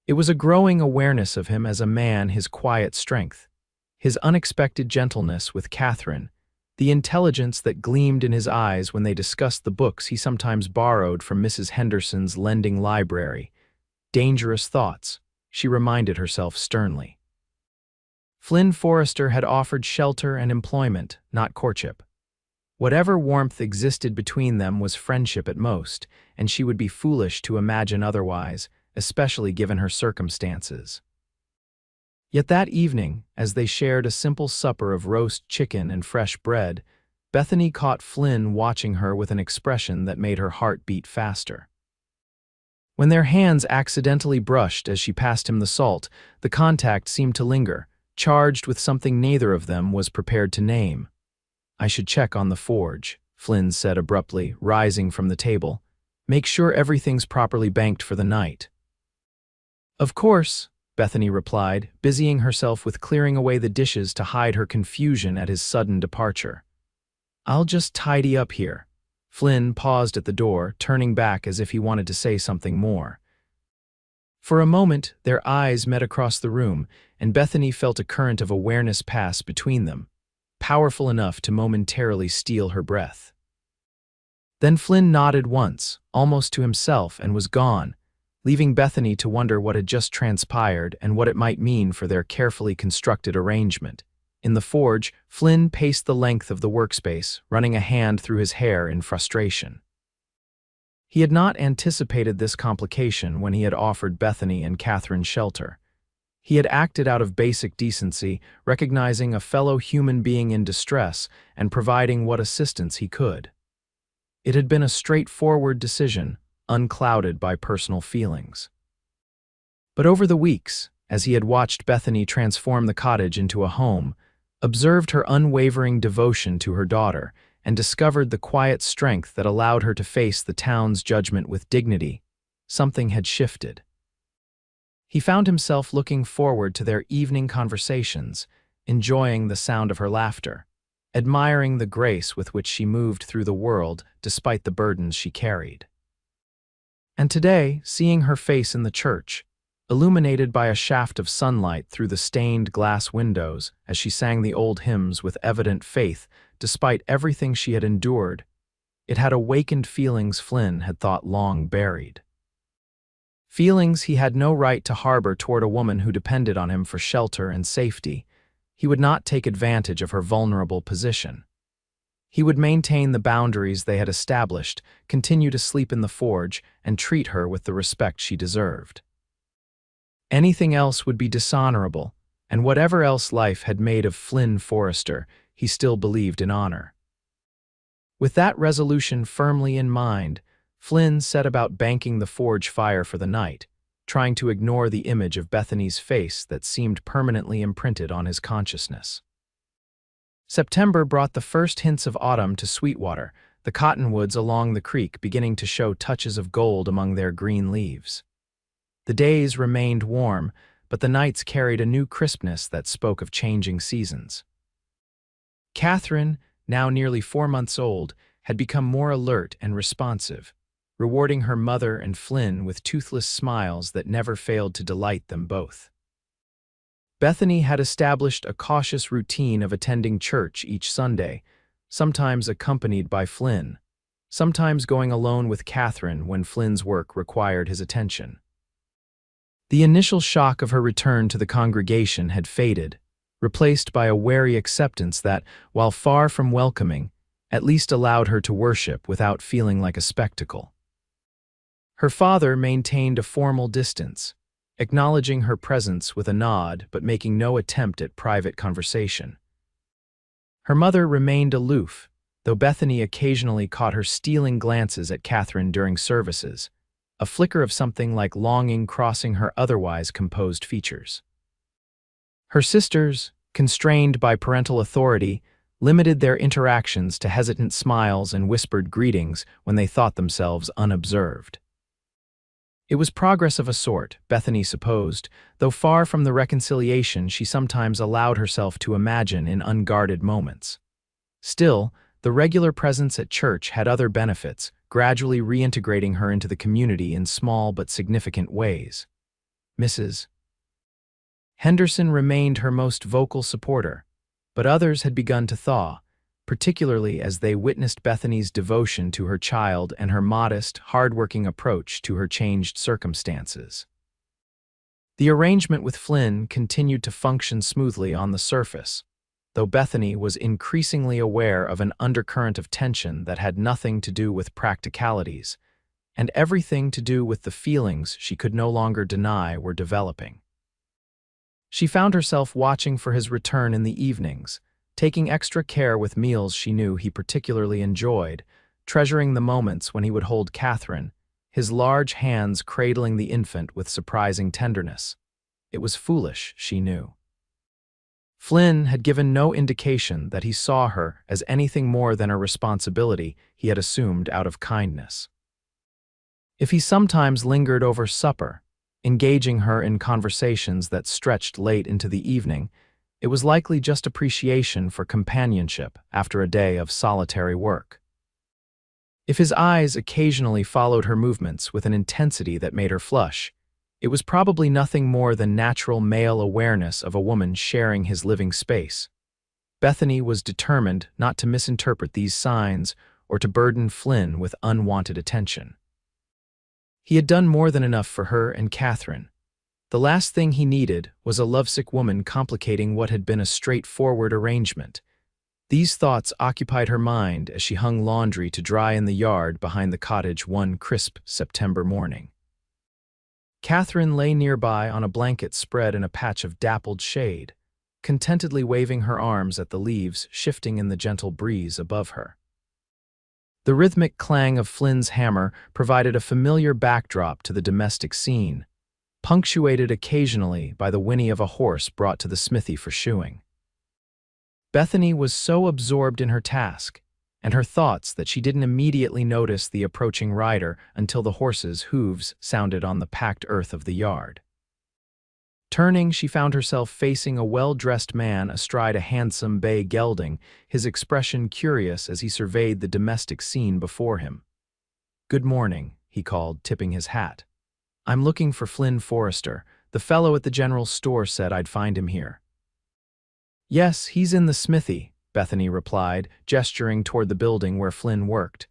It was a growing awareness of him as a man, his quiet strength, his unexpected gentleness with Catherine, the intelligence that gleamed in his eyes when they discussed the books he sometimes borrowed from Mrs. Henderson's lending library. Dangerous thoughts, she reminded herself sternly. Flynn Forrester had offered shelter and employment, not courtship. Whatever warmth existed between them was friendship at most, and she would be foolish to imagine otherwise, especially given her circumstances. Yet that evening, as they shared a simple supper of roast chicken and fresh bread, Bethany caught Flynn watching her with an expression that made her heart beat faster. When their hands accidentally brushed as she passed him the salt, the contact seemed to linger, charged with something neither of them was prepared to name. "I should check on the forge," Flynn said abruptly, rising from the table. "Make sure everything's properly banked for the night." "Of course," Bethany replied, busying herself with clearing away the dishes to hide her confusion at his sudden departure. "I'll just tidy up here." Flynn paused at the door, turning back as if he wanted to say something more. For a moment, their eyes met across the room, and Bethany felt a current of awareness pass between them, powerful enough to momentarily steal her breath. Then Flynn nodded once, almost to himself, and was gone, leaving Bethany to wonder what had just transpired and what it might mean for their carefully constructed arrangement. In the forge, Flynn paced the length of the workspace, running a hand through his hair in frustration. He had not anticipated this complication when he had offered Bethany and Catherine shelter. He had acted out of basic decency, recognizing a fellow human being in distress and providing what assistance he could. It had been a straightforward decision, unclouded by personal feelings. But over the weeks, as he had watched Bethany transform the cottage into a home, observed her unwavering devotion to her daughter, and discovered the quiet strength that allowed her to face the town's judgment with dignity, something had shifted. He found himself looking forward to their evening conversations, enjoying the sound of her laughter, admiring the grace with which she moved through the world despite the burdens she carried. And today, seeing her face in the church, illuminated by a shaft of sunlight through the stained glass windows as she sang the old hymns with evident faith despite everything she had endured, it had awakened feelings Flynn had thought long buried. Feelings he had no right to harbor toward a woman who depended on him for shelter and safety. He would not take advantage of her vulnerable position. He would maintain the boundaries they had established, continue to sleep in the forge, and treat her with the respect she deserved. Anything else would be dishonorable, and whatever else life had made of Flynn Forrester, he still believed in honor. With that resolution firmly in mind, Flynn set about banking the forge fire for the night, trying to ignore the image of Bethany's face that seemed permanently imprinted on his consciousness. September brought the first hints of autumn to Sweetwater, the cottonwoods along the creek beginning to show touches of gold among their green leaves. The days remained warm, but the nights carried a new crispness that spoke of changing seasons. Catherine, now nearly 4 months old, had become more alert and responsive, rewarding her mother and Flynn with toothless smiles that never failed to delight them both. Bethany had established a cautious routine of attending church each Sunday, sometimes accompanied by Flynn, sometimes going alone with Catherine when Flynn's work required his attention. The initial shock of her return to the congregation had faded, replaced by a wary acceptance that, while far from welcoming, at least allowed her to worship without feeling like a spectacle. Her father maintained a formal distance, acknowledging her presence with a nod but making no attempt at private conversation. Her mother remained aloof, though Bethany occasionally caught her stealing glances at Catherine during services, a flicker of something like longing crossing her otherwise composed features. Her sisters, constrained by parental authority, limited their interactions to hesitant smiles and whispered greetings when they thought themselves unobserved. It was progress of a sort, Bethany supposed, though far from the reconciliation she sometimes allowed herself to imagine in unguarded moments. Still, the regular presence at church had other benefits, gradually reintegrating her into the community in small but significant ways. Mrs. Henderson remained her most vocal supporter, but others had begun to thaw, particularly as they witnessed Bethany's devotion to her child and her modest, hard-working approach to her changed circumstances. The arrangement with Flynn continued to function smoothly on the surface. though Bethany was increasingly aware of an undercurrent of tension that had nothing to do with practicalities, and everything to do with the feelings she could no longer deny were developing. She found herself watching for his return in the evenings, taking extra care with meals she knew he particularly enjoyed, treasuring the moments when he would hold Catherine, his large hands cradling the infant with surprising tenderness. It was foolish, she knew. Flynn had given no indication that he saw her as anything more than a responsibility he had assumed out of kindness. If he sometimes lingered over supper, engaging her in conversations that stretched late into the evening, it was likely just appreciation for companionship after a day of solitary work. If his eyes occasionally followed her movements with an intensity that made her flush, it was probably nothing more than natural male awareness of a woman sharing his living space. Bethany was determined not to misinterpret these signs or to burden Flynn with unwanted attention. He had done more than enough for her and Catherine. The last thing he needed was a lovesick woman complicating what had been a straightforward arrangement. These thoughts occupied her mind as she hung laundry to dry in the yard behind the cottage one crisp September morning. Catherine lay nearby on a blanket spread in a patch of dappled shade, contentedly waving her arms at the leaves shifting in the gentle breeze above her. The rhythmic clang of Flynn's hammer provided a familiar backdrop to the domestic scene, punctuated occasionally by the whinny of a horse brought to the smithy for shoeing. Bethany was so absorbed in her task and her thoughts that she didn't immediately notice the approaching rider until the horse's hooves sounded on the packed earth of the yard. Turning, she found herself facing a well-dressed man astride a handsome bay gelding, his expression curious as he surveyed the domestic scene before him. "Good morning," he called, tipping his hat. "I'm looking for Flynn Forrester. The fellow at the general store said I'd find him here." "Yes, he's in the smithy," Bethany replied, gesturing toward the building where Flynn worked.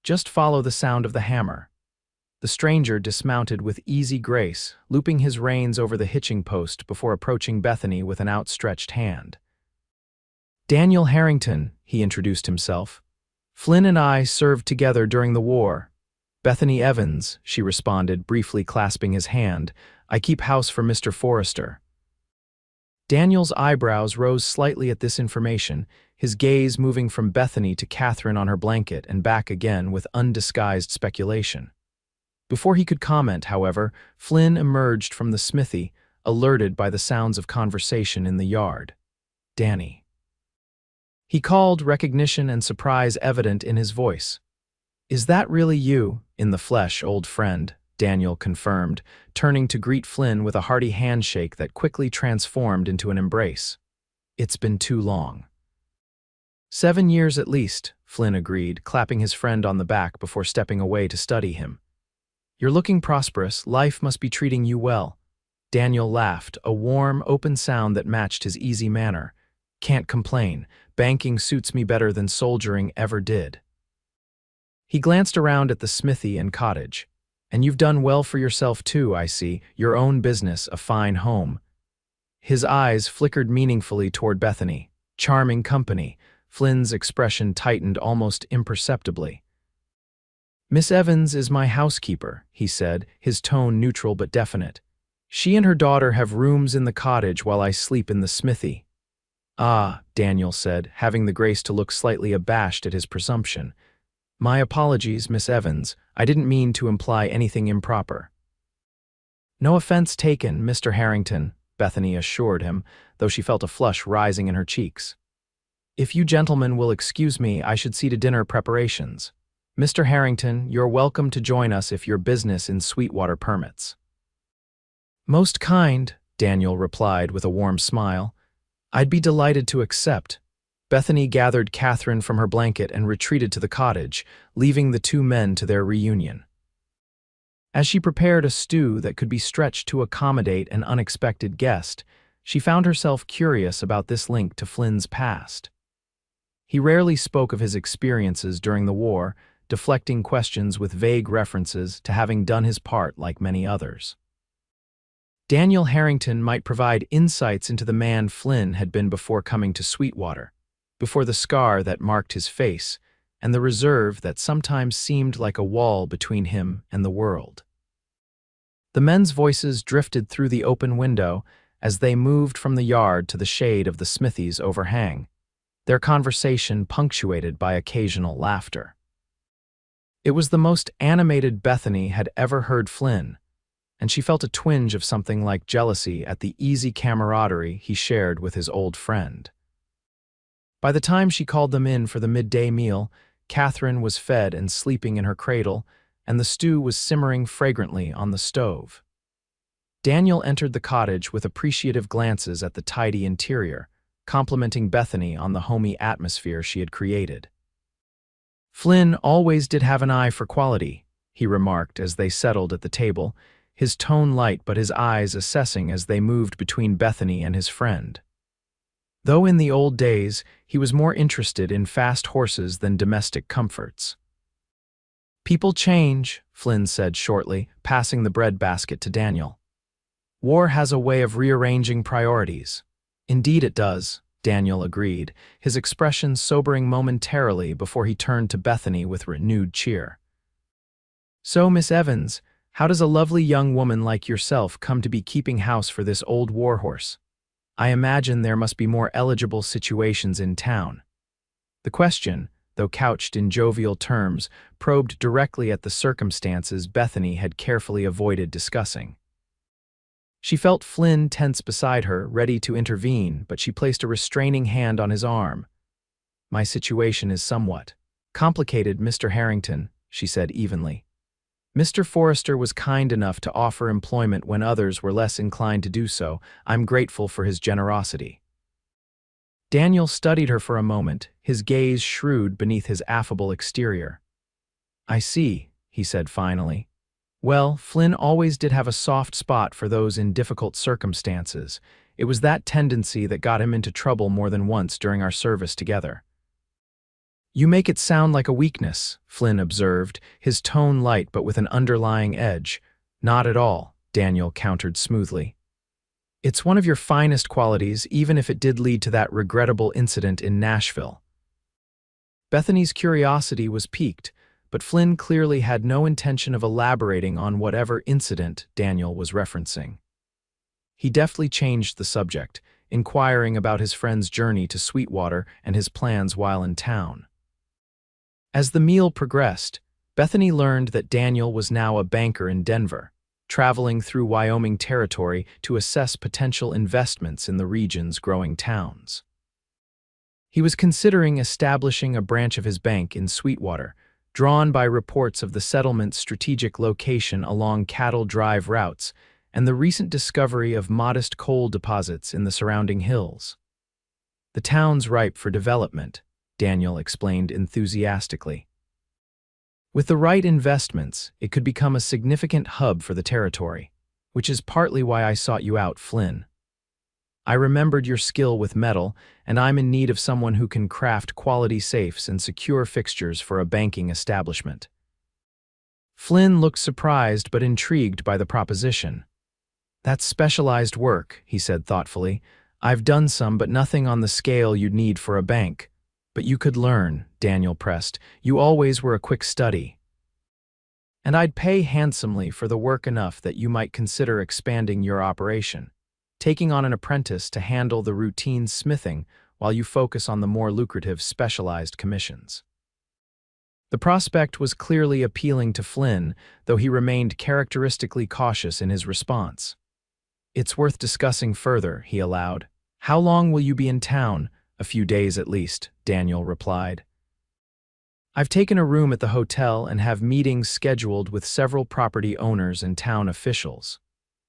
"Just follow the sound of the hammer." The stranger dismounted with easy grace, looping his reins over the hitching post before approaching Bethany with an outstretched hand. "Daniel Harrington," he introduced himself. "Flynn and I served together during the war." "Bethany Evans," she responded, briefly clasping his hand. "I keep house for Mr. Forrester." Daniel's eyebrows rose slightly at this information, his gaze moving from Bethany to Catherine on her blanket and back again with undisguised speculation. Before he could comment, however, Flynn emerged from the smithy, alerted by the sounds of conversation in the yard. "Danny." He called, recognition and surprise evident in his voice. "Is that really you, in the flesh, old friend?" Daniel confirmed, turning to greet Flynn with a hearty handshake that quickly transformed into an embrace. "It's been too long." 7 years at least, Flynn agreed, clapping his friend on the back before stepping away to study him. "You're looking prosperous. Life must be treating you well." Daniel laughed, a warm, open sound that matched his easy manner. "Can't complain. Banking suits me better than soldiering ever did." He glanced around at the smithy and cottage. "And you've done well for yourself too, I see. Your own business, a fine home." His eyes flickered meaningfully toward Bethany. "Charming company." Flynn's expression tightened almost imperceptibly. "Miss Evans is my housekeeper," he said, his tone neutral but definite. "She and her daughter have rooms in the cottage while I sleep in the smithy." "Ah," Daniel said, having the grace to look slightly abashed at his presumption. "My apologies, Miss Evans. I didn't mean to imply anything improper." "No offense taken, Mr. Harrington," Bethany assured him, though she felt a flush rising in her cheeks. "If you gentlemen will excuse me, I should see to dinner preparations. Mr. Harrington, you're welcome to join us if your business in Sweetwater permits." "Most kind," Daniel replied with a warm smile. "I'd be delighted to accept." Bethany gathered Catherine from her blanket and retreated to the cottage, leaving the two men to their reunion. As she prepared a stew that could be stretched to accommodate an unexpected guest, she found herself curious about this link to Flynn's past. He rarely spoke of his experiences during the war, deflecting questions with vague references to having done his part like many others. Daniel Harrington might provide insights into the man Flynn had been before coming to Sweetwater, before the scar that marked his face, and the reserve that sometimes seemed like a wall between him and the world. The men's voices drifted through the open window as they moved from the yard to the shade of the smithy's overhang, their conversation punctuated by occasional laughter. It was the most animated Bethany had ever heard Flynn, and she felt a twinge of something like jealousy at the easy camaraderie he shared with his old friend. By the time she called them in for the midday meal, Catherine was fed and sleeping in her cradle, and the stew was simmering fragrantly on the stove. Daniel entered the cottage with appreciative glances at the tidy interior, complimenting Bethany on the homey atmosphere she had created. "Flynn always did have an eye for quality," he remarked as they settled at the table, his tone light but his eyes assessing as they moved between Bethany and his friend. Though in the old days, he was more interested in fast horses than domestic comforts. "People change," Flynn said shortly, passing the bread basket to Daniel. "War has a way of rearranging priorities." "Indeed it does," Daniel agreed, his expression sobering momentarily before he turned to Bethany with renewed cheer. "So, Miss Evans, how does a lovely young woman like yourself come to be keeping house for this old warhorse? I imagine there must be more eligible situations in town." The question, though couched in jovial terms, probed directly at the circumstances Bethany had carefully avoided discussing. She felt Flynn tense beside her, ready to intervene, but she placed a restraining hand on his arm. "My situation is somewhat complicated, Mr. Harrington," she said evenly. "Mr. Forrester was kind enough to offer employment when others were less inclined to do so. I'm grateful for his generosity." Daniel studied her for a moment, his gaze shrewd beneath his affable exterior. "I see," he said finally. "Well, Flynn always did have a soft spot for those in difficult circumstances. It was that tendency that got him into trouble more than once during our service together." "You make it sound like a weakness," Flynn observed, his tone light but with an underlying edge. "Not at all," Daniel countered smoothly. "It's one of your finest qualities, even if it did lead to that regrettable incident in Nashville." Bethany's curiosity was piqued, but Flynn clearly had no intention of elaborating on whatever incident Daniel was referencing. He deftly changed the subject, inquiring about his friend's journey to Sweetwater and his plans while in town. As the meal progressed, Bethany learned that Daniel was now a banker in Denver, traveling through Wyoming territory to assess potential investments in the region's growing towns. He was considering establishing a branch of his bank in Sweetwater, drawn by reports of the settlement's strategic location along cattle drive routes and the recent discovery of modest coal deposits in the surrounding hills. "The town's ripe for development," Daniel explained enthusiastically. "With the right investments, it could become a significant hub for the territory, which is partly why I sought you out, Flynn. I remembered your skill with metal, and I'm in need of someone who can craft quality safes and secure fixtures for a banking establishment." Flynn looked surprised but intrigued by the proposition. "That's specialized work," he said thoughtfully. "I've done some, but nothing on the scale you'd need for a bank. But you could learn," Daniel pressed. "You always were a quick study. And I'd pay handsomely for the work enough that you might consider expanding your operation, taking on an apprentice to handle the routine smithing while you focus on the more lucrative specialized commissions." The prospect was clearly appealing to Flynn, though he remained characteristically cautious in his response. "It's worth discussing further," he allowed. "How long will you be in town?" "A few days at least," Daniel replied. "I've taken a room at the hotel and have meetings scheduled with several property owners and town officials."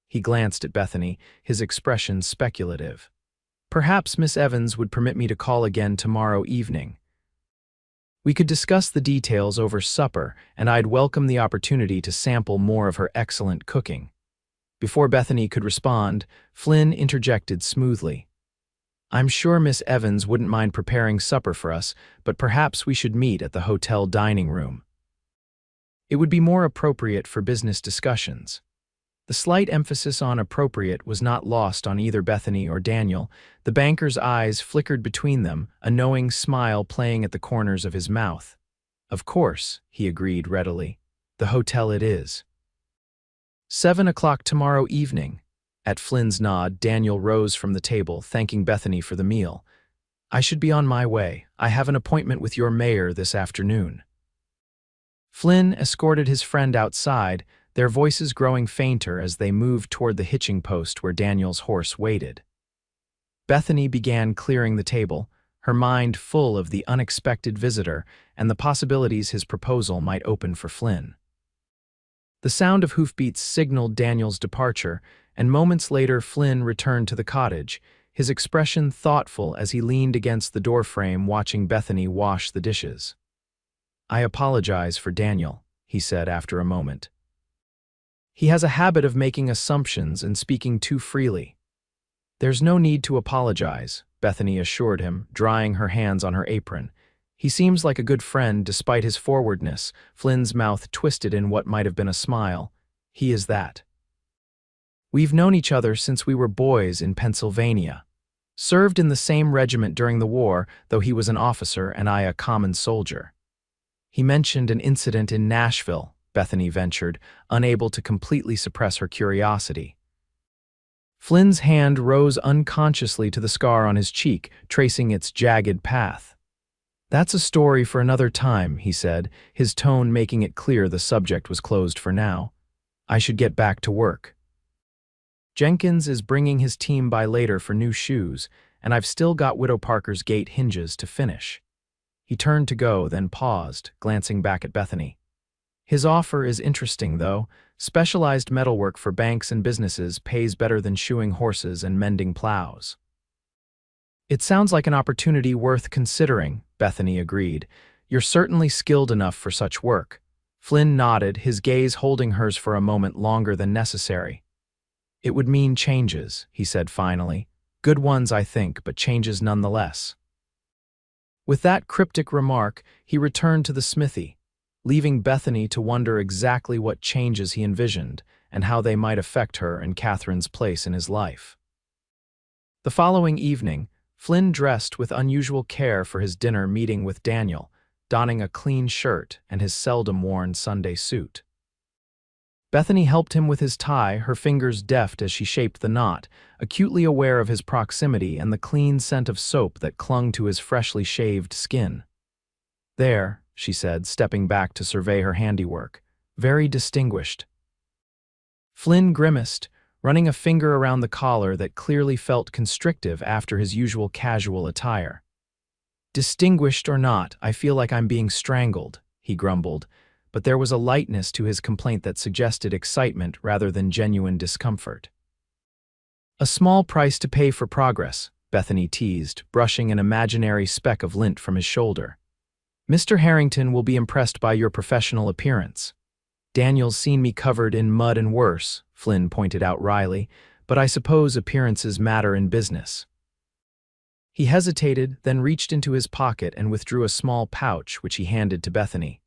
He glanced at Bethany, his expression speculative. "Perhaps Miss Evans would permit me to call again tomorrow evening. We could discuss the details over supper, and I'd welcome the opportunity to sample more of her excellent cooking." Before Bethany could respond, Flynn interjected smoothly. "I'm sure Miss Evans wouldn't mind preparing supper for us, but perhaps we should meet at the hotel dining room. It would be more appropriate for business discussions." The slight emphasis on appropriate was not lost on either Bethany or Daniel. The banker's eyes flickered between them, a knowing smile playing at the corners of his mouth. Of course, he agreed readily. The hotel it is. 7 o'clock tomorrow evening. At Flynn's nod, Daniel rose from the table, thanking Bethany for the meal. I should be on my way. I have an appointment with your mayor this afternoon. Flynn escorted his friend outside, their voices growing fainter as they moved toward the hitching post where Daniel's horse waited. Bethany began clearing the table, her mind full of the unexpected visitor and the possibilities his proposal might open for Flynn. The sound of hoofbeats signaled Daniel's departure, and moments later Flynn returned to the cottage, his expression thoughtful as he leaned against the doorframe watching Bethany wash the dishes. I apologize for Daniel, he said after a moment. He has a habit of making assumptions and speaking too freely. There's no need to apologize, Bethany assured him, drying her hands on her apron. He seems like a good friend despite his forwardness. Flynn's mouth twisted in what might have been a smile. He is that. We've known each other since we were boys in Pennsylvania. Served in the same regiment during the war, though he was an officer and I a common soldier. He mentioned an incident in Nashville, Bethany ventured, unable to completely suppress her curiosity. Flynn's hand rose unconsciously to the scar on his cheek, tracing its jagged path. That's a story for another time, he said, his tone making it clear the subject was closed for now. I should get back to work. Jenkins is bringing his team by later for new shoes, and I've still got Widow Parker's gate hinges to finish. He turned to go, then paused, glancing back at Bethany. His offer is interesting, though. Specialized metalwork for banks and businesses pays better than shoeing horses and mending plows. It sounds like an opportunity worth considering, Bethany agreed. You're certainly skilled enough for such work. Flynn nodded, his gaze holding hers for a moment longer than necessary. It would mean changes, he said finally. Good ones, I think, but changes nonetheless. With that cryptic remark, he returned to the smithy, leaving Bethany to wonder exactly what changes he envisioned and how they might affect her and Catherine's place in his life. The following evening, Flynn dressed with unusual care for his dinner meeting with Daniel, donning a clean shirt and his seldom-worn Sunday suit. Bethany helped him with his tie, her fingers deft as she shaped the knot, acutely aware of his proximity and the clean scent of soap that clung to his freshly shaved skin. There, she said, stepping back to survey her handiwork. Very distinguished. Flynn grimaced, running a finger around the collar that clearly felt constrictive after his usual casual attire. Distinguished or not, I feel like I'm being strangled, he grumbled, but there was a lightness to his complaint that suggested excitement rather than genuine discomfort. A small price to pay for progress, Bethany teased, brushing an imaginary speck of lint from his shoulder. Mr. Harrington will be impressed by your professional appearance. Daniel's seen me covered in mud and worse, Flynn pointed out wryly, but I suppose appearances matter in business. He hesitated, then reached into his pocket and withdrew a small pouch which he handed to Bethany.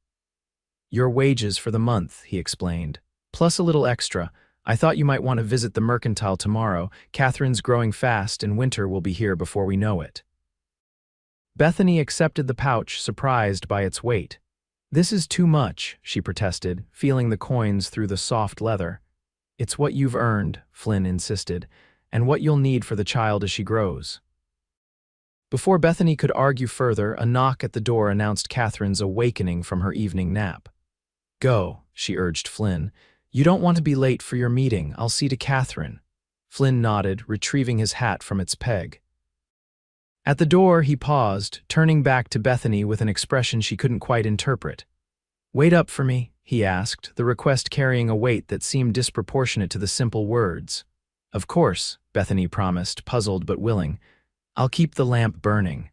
Your wages for the month, he explained, plus a little extra. I thought you might want to visit the mercantile tomorrow. Catherine's growing fast and winter will be here before we know it. Bethany accepted the pouch, surprised by its weight. This is too much, she protested, feeling the coins through the soft leather. It's what you've earned, Flynn insisted, and what you'll need for the child as she grows. Before Bethany could argue further, a knock at the door announced Catherine's awakening from her evening nap. Go, she urged Flynn. You don't want to be late for your meeting. I'll see to Catherine. Flynn nodded, retrieving his hat from its peg. At the door, he paused, turning back to Bethany with an expression she couldn't quite interpret. Wait up for me, he asked, the request carrying a weight that seemed disproportionate to the simple words. Of course, Bethany promised, puzzled but willing. I'll keep the lamp burning.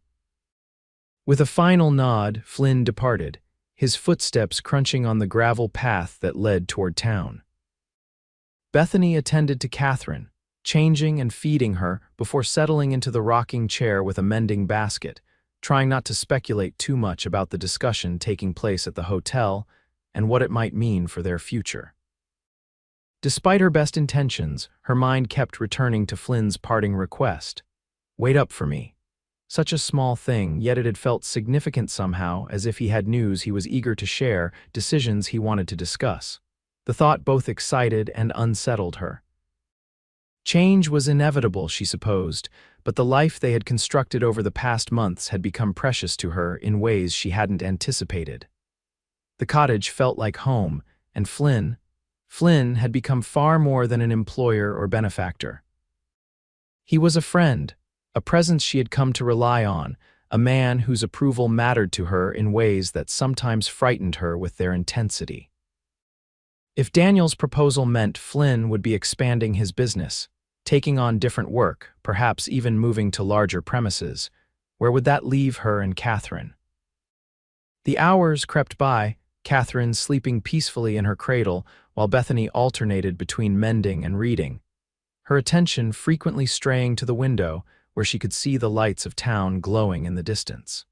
With a final nod, Flynn departed, his footsteps crunching on the gravel path that led toward town. Bethany attended to Catherine, changing and feeding her before settling into the rocking chair with a mending basket, trying not to speculate too much about the discussion taking place at the hotel and what it might mean for their future. Despite her best intentions, her mind kept returning to Flynn's parting request. Wait up for me. Such a small thing, yet it had felt significant somehow, as if he had news he was eager to share, decisions he wanted to discuss. The thought both excited and unsettled her. Change was inevitable, she supposed, but the life they had constructed over the past months had become precious to her in ways she hadn't anticipated. The cottage felt like home, and Flynn had become far more than an employer or benefactor. He was a friend, a presence she had come to rely on, a man whose approval mattered to her in ways that sometimes frightened her with their intensity. If Daniel's proposal meant Flynn would be expanding his business, taking on different work, perhaps even moving to larger premises, where would that leave her and Catherine? The hours crept by, Catherine sleeping peacefully in her cradle while Bethany alternated between mending and reading, her attention frequently straying to the window where she could see the lights of town glowing in the distance.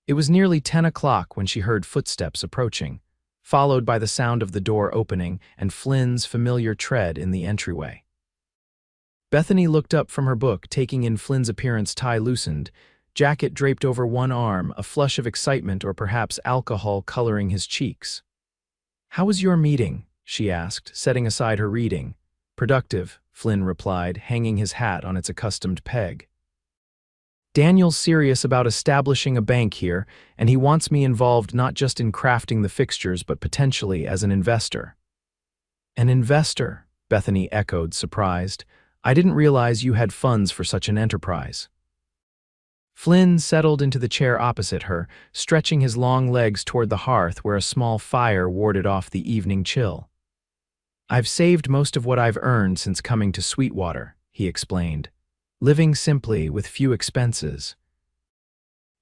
It was nearly 10 o'clock when she heard footsteps approaching, followed by the sound of the door opening and Flynn's familiar tread in the entryway. Bethany looked up from her book, taking in Flynn's appearance, tie loosened, jacket draped over one arm, a flush of excitement or perhaps alcohol coloring his cheeks. "How was your meeting?" she asked, setting aside her reading. "Productive," Flynn replied, hanging his hat on its accustomed peg. "Daniel's serious about establishing a bank here, and he wants me involved not just in crafting the fixtures but potentially as an investor." "An investor?" Bethany echoed, surprised. "I didn't realize you had funds for such an enterprise." Flynn settled into the chair opposite her, stretching his long legs toward the hearth where a small fire warded off the evening chill. "I've saved most of what I've earned since coming to Sweetwater," he explained, "living simply with few expenses.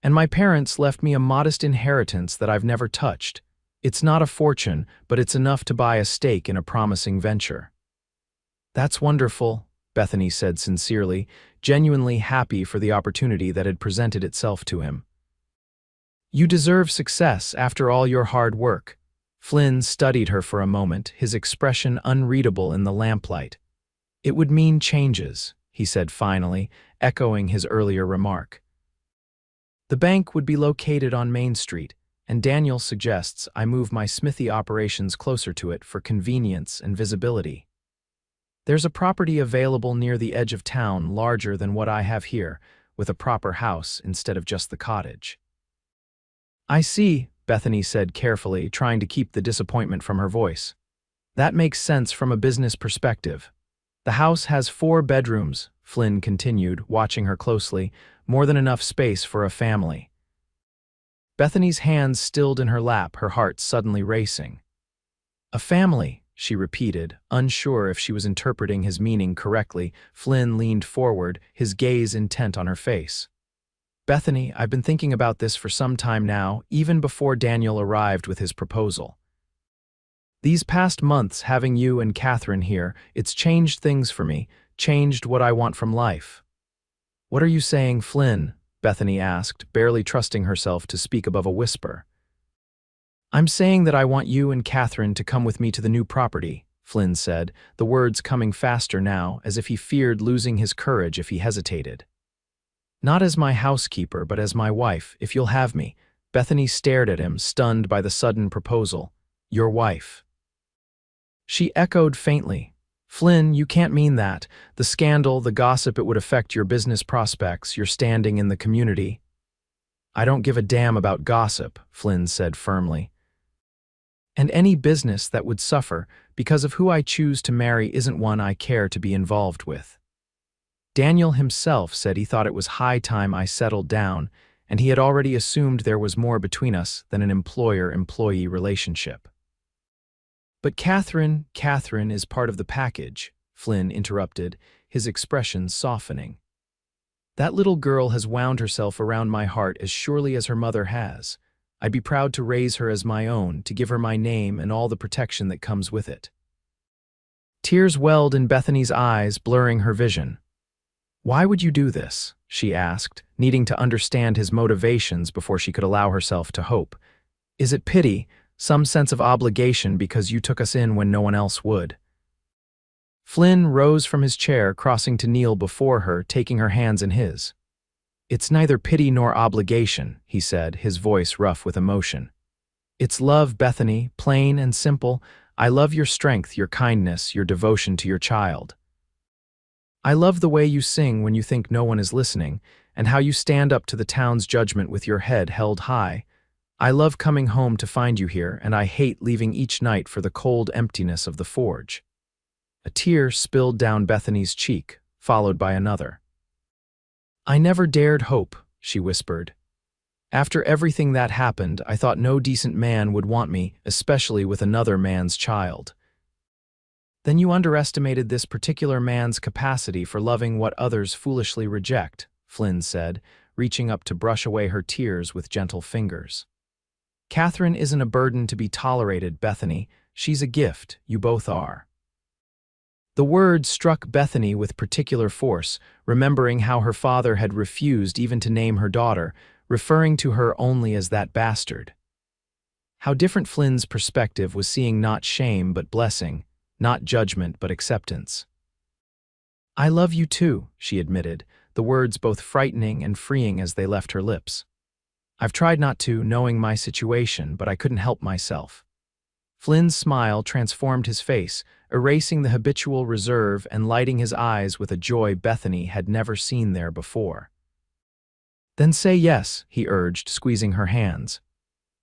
And my parents left me a modest inheritance that I've never touched. It's not a fortune, but it's enough to buy a stake in a promising venture." "That's wonderful," Bethany said sincerely, genuinely happy for the opportunity that had presented itself to him. "You deserve success after all your hard work." Flynn studied her for a moment, his expression unreadable in the lamplight. "It would mean changes," he said finally, echoing his earlier remark. "The bank would be located on Main Street, and Daniel suggests I move my smithy operations closer to it for convenience and visibility. There's a property available near the edge of town larger than what I have here, with a proper house instead of just the cottage." "I see," Bethany said carefully, trying to keep the disappointment from her voice. "That makes sense from a business perspective. The house has 4 bedrooms," Flynn continued, watching her closely, "more than enough space for a family." Bethany's hands stilled in her lap, her heart suddenly racing. "A family," she repeated, unsure if she was interpreting his meaning correctly. Flynn leaned forward, his gaze intent on her face. "Bethany, I've been thinking about this for some time now, even before Daniel arrived with his proposal. These past months, having you and Catherine here, it's changed things for me, changed what I want from life." "What are you saying, Flynn?" Bethany asked, barely trusting herself to speak above a whisper. "I'm saying that I want you and Catherine to come with me to the new property," Flynn said, the words coming faster now, as if he feared losing his courage if he hesitated. "Not as my housekeeper, but as my wife, if you'll have me." Bethany stared at him, stunned by the sudden proposal. "Your wife." She echoed faintly. "Flynn, you can't mean that. The scandal, the gossip, it would affect your business prospects, your standing in the community." "I don't give a damn about gossip," Flynn said firmly. "And any business that would suffer because of who I choose to marry isn't one I care to be involved with. Daniel himself said he thought it was high time I settled down, and he had already assumed there was more between us than an employer-employee relationship." "But Catherine is part of the package," Flynn interrupted, his expression softening. "That little girl has wound herself around my heart as surely as her mother has. I'd be proud to raise her as my own, to give her my name and all the protection that comes with it." Tears welled in Bethany's eyes, blurring her vision. "Why would you do this?" she asked, needing to understand his motivations before she could allow herself to hope. "Is it pity, some sense of obligation because you took us in when no one else would?" Flynn rose from his chair, crossing to kneel before her, taking her hands in his. "It's neither pity nor obligation," he said, his voice rough with emotion. "It's love, Bethany, plain and simple. I love your strength, your kindness, your devotion to your child. I love the way you sing when you think no one is listening, and how you stand up to the town's judgment with your head held high. I love coming home to find you here, and I hate leaving each night for the cold emptiness of the forge." A tear spilled down Bethany's cheek, followed by another. "I never dared hope," she whispered. "After everything that happened, I thought no decent man would want me, especially with another man's child." "Then you underestimated this particular man's capacity for loving what others foolishly reject," Flynn said, reaching up to brush away her tears with gentle fingers. "Catherine isn't a burden to be tolerated, Bethany. She's a gift, you both are." The word struck Bethany with particular force, remembering how her father had refused even to name her daughter, referring to her only as that bastard. How different Flynn's perspective was, seeing not shame but blessing, not judgment but acceptance. "I love you too," she admitted, the words both frightening and freeing as they left her lips. "I've tried not to, knowing my situation, but I couldn't help myself." Flynn's smile transformed his face, erasing the habitual reserve and lighting his eyes with a joy Bethany had never seen there before. "Then say yes," he urged, squeezing her hands.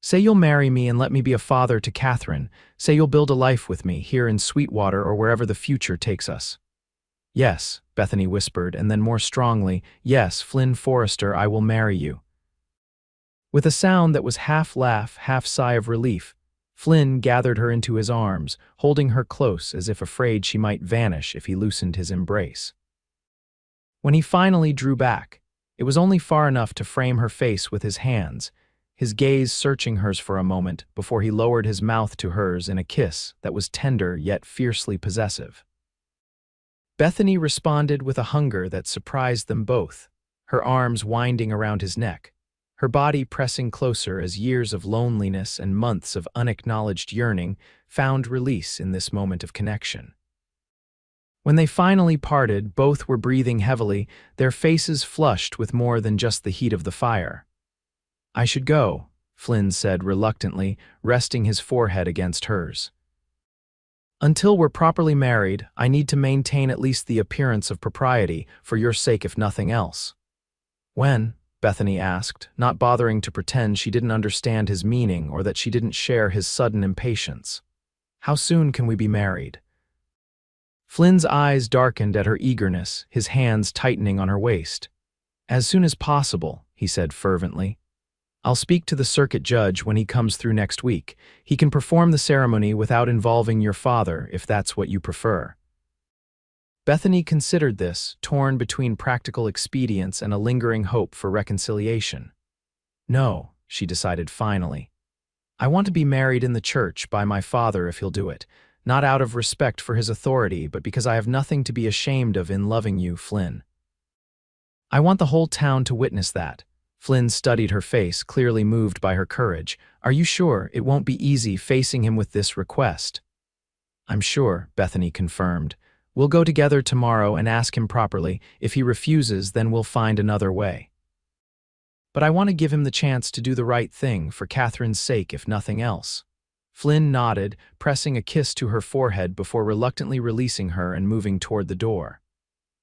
"Say you'll marry me and let me be a father to Catherine. Say you'll build a life with me, here in Sweetwater or wherever the future takes us." "Yes," Bethany whispered, and then more strongly, "Yes, Flynn Forrester, I will marry you." With a sound that was half laugh, half sigh of relief, Flynn gathered her into his arms, holding her close as if afraid she might vanish if he loosened his embrace. When he finally drew back, it was only far enough to frame her face with his hands, his gaze searching hers for a moment before he lowered his mouth to hers in a kiss that was tender yet fiercely possessive. Bethany responded with a hunger that surprised them both, her arms winding around his neck, her body pressing closer as years of loneliness and months of unacknowledged yearning found release in this moment of connection. When they finally parted, both were breathing heavily, their faces flushed with more than just the heat of the fire. "I should go," Flynn said reluctantly, resting his forehead against hers. "Until we're properly married, I need to maintain at least the appearance of propriety, for your sake if nothing else." "When?" Bethany asked, not bothering to pretend she didn't understand his meaning or that she didn't share his sudden impatience. "How soon can we be married?" Flynn's eyes darkened at her eagerness, his hands tightening on her waist. "As soon as possible," he said fervently. "I'll speak to the circuit judge when he comes through next week. He can perform the ceremony without involving your father, if that's what you prefer." Bethany considered this, torn between practical expedience and a lingering hope for reconciliation. "No," she decided finally. "I want to be married in the church by my father if he'll do it, not out of respect for his authority, but because I have nothing to be ashamed of in loving you, Flynn. I want the whole town to witness that." Flynn studied her face, clearly moved by her courage. "Are you sure it won't be easy facing him with this request?" "I'm sure," Bethany confirmed. "We'll go together tomorrow and ask him properly. If he refuses, then we'll find another way. But I want to give him the chance to do the right thing, for Catherine's sake if nothing else." Flynn nodded, pressing a kiss to her forehead before reluctantly releasing her and moving toward the door.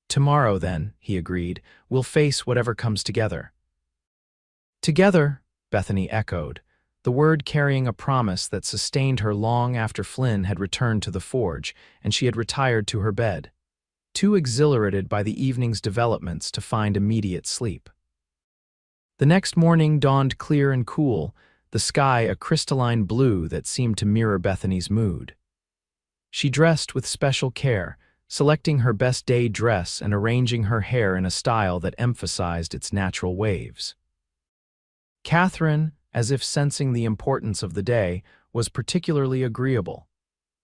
"Tomorrow, then," he agreed, "we'll face whatever comes together." "Together," Bethany echoed, the word carrying a promise that sustained her long after Flynn had returned to the forge and she had retired to her bed, too exhilarated by the evening's developments to find immediate sleep. The next morning dawned clear and cool, the sky a crystalline blue that seemed to mirror Bethany's mood. She dressed with special care, selecting her best day dress and arranging her hair in a style that emphasized its natural waves. Catherine, as if sensing the importance of the day, was particularly agreeable,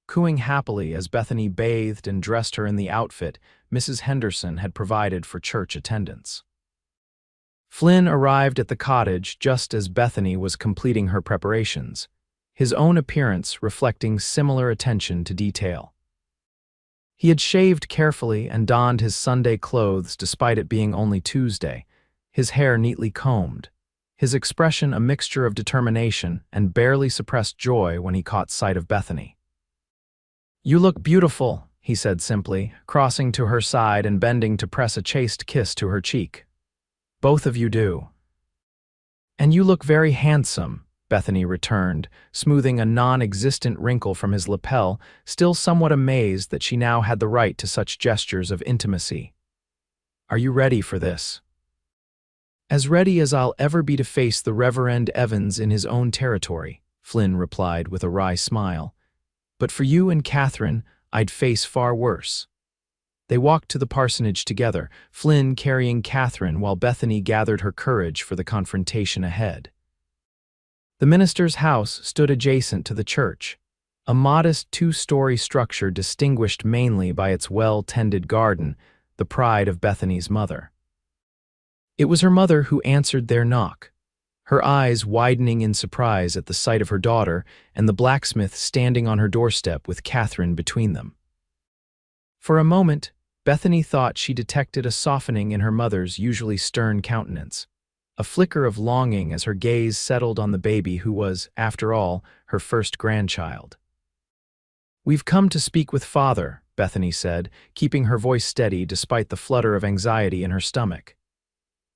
cooing happily as Bethany bathed and dressed her in the outfit Mrs. Henderson had provided for church attendance. Flynn arrived at the cottage just as Bethany was completing her preparations, his own appearance reflecting similar attention to detail. He had shaved carefully and donned his Sunday clothes despite it being only Tuesday, his hair neatly combed, his expression a mixture of determination and barely suppressed joy when he caught sight of Bethany. "You look beautiful," he said simply, crossing to her side and bending to press a chaste kiss to her cheek. "Both of you do." "And you look very handsome," Bethany returned, smoothing a non-existent wrinkle from his lapel, still somewhat amazed that she now had the right to such gestures of intimacy. "Are you ready for this?" "As ready as I'll ever be to face the Reverend Evans in his own territory," Flynn replied with a wry smile. "But for you and Catherine, I'd face far worse." They walked to the parsonage together, Flynn carrying Catherine while Bethany gathered her courage for the confrontation ahead. The minister's house stood adjacent to the church, a modest two-story structure distinguished mainly by its well-tended garden, the pride of Bethany's mother. It was her mother who answered their knock, her eyes widening in surprise at the sight of her daughter and the blacksmith standing on her doorstep with Catherine between them. For a moment, Bethany thought she detected a softening in her mother's usually stern countenance, a flicker of longing as her gaze settled on the baby who was, after all, her first grandchild. "We've come to speak with Father," Bethany said, keeping her voice steady despite the flutter of anxiety in her stomach.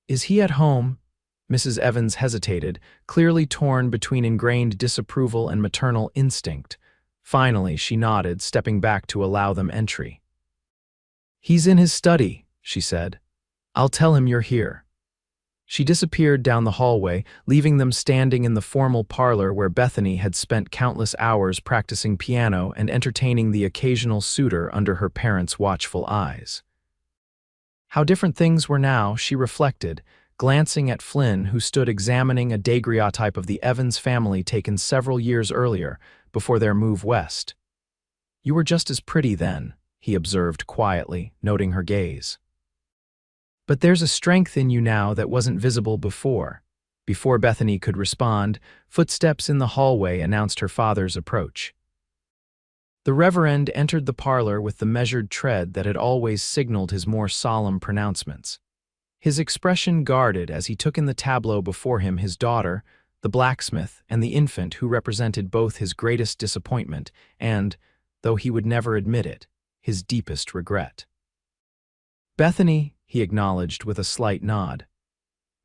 "Is he at home?" Mrs. Evans hesitated, clearly torn between ingrained disapproval and maternal instinct. Finally, she nodded, stepping back to allow them entry. "He's in his study," she said. "I'll tell him you're here." She disappeared down the hallway, leaving them standing in the formal parlor where Bethany had spent countless hours practicing piano and entertaining the occasional suitor under her parents' watchful eyes. How different things were now, she reflected, glancing at Flynn, who stood examining a daguerreotype of the Evans family taken several years earlier, before their move west. "You were just as pretty then," he observed quietly, noting her gaze. "But there's a strength in you now that wasn't visible before." Before Bethany could respond, footsteps in the hallway announced her father's approach. The Reverend entered the parlor with the measured tread that had always signaled his more solemn pronouncements. His expression guarded as he took in the tableau before him his daughter, the blacksmith, and the infant who represented both his greatest disappointment and, though he would never admit it, his deepest regret. "Bethany," he acknowledged with a slight nod.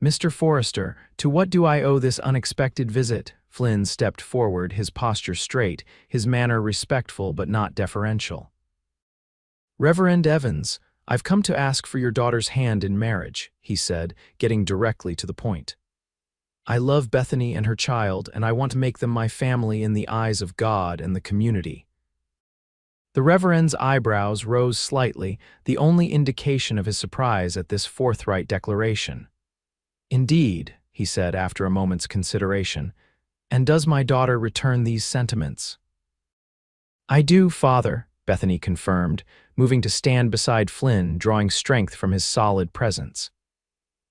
"Mr. Forrester, to what do I owe this unexpected visit?" Flynn stepped forward, his posture straight, his manner respectful but not deferential. "Reverend Evans, I've come to ask for your daughter's hand in marriage," he said, getting directly to the point. "I love Bethany and her child, and I want to make them my family in the eyes of God and the community." The Reverend's eyebrows rose slightly, the only indication of his surprise at this forthright declaration. "Indeed," he said after a moment's consideration, "and does my daughter return these sentiments?" "I do, Father," Bethany confirmed, moving to stand beside Flynn, drawing strength from his solid presence.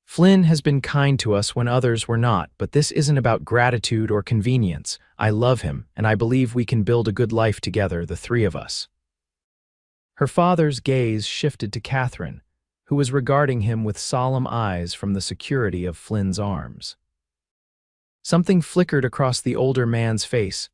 "Flynn has been kind to us when others were not, but this isn't about gratitude or convenience. I love him, and I believe we can build a good life together, the three of us." Her father's gaze shifted to Catherine, who was regarding him with solemn eyes from the security of Flynn's arms. Something flickered across the older man's face,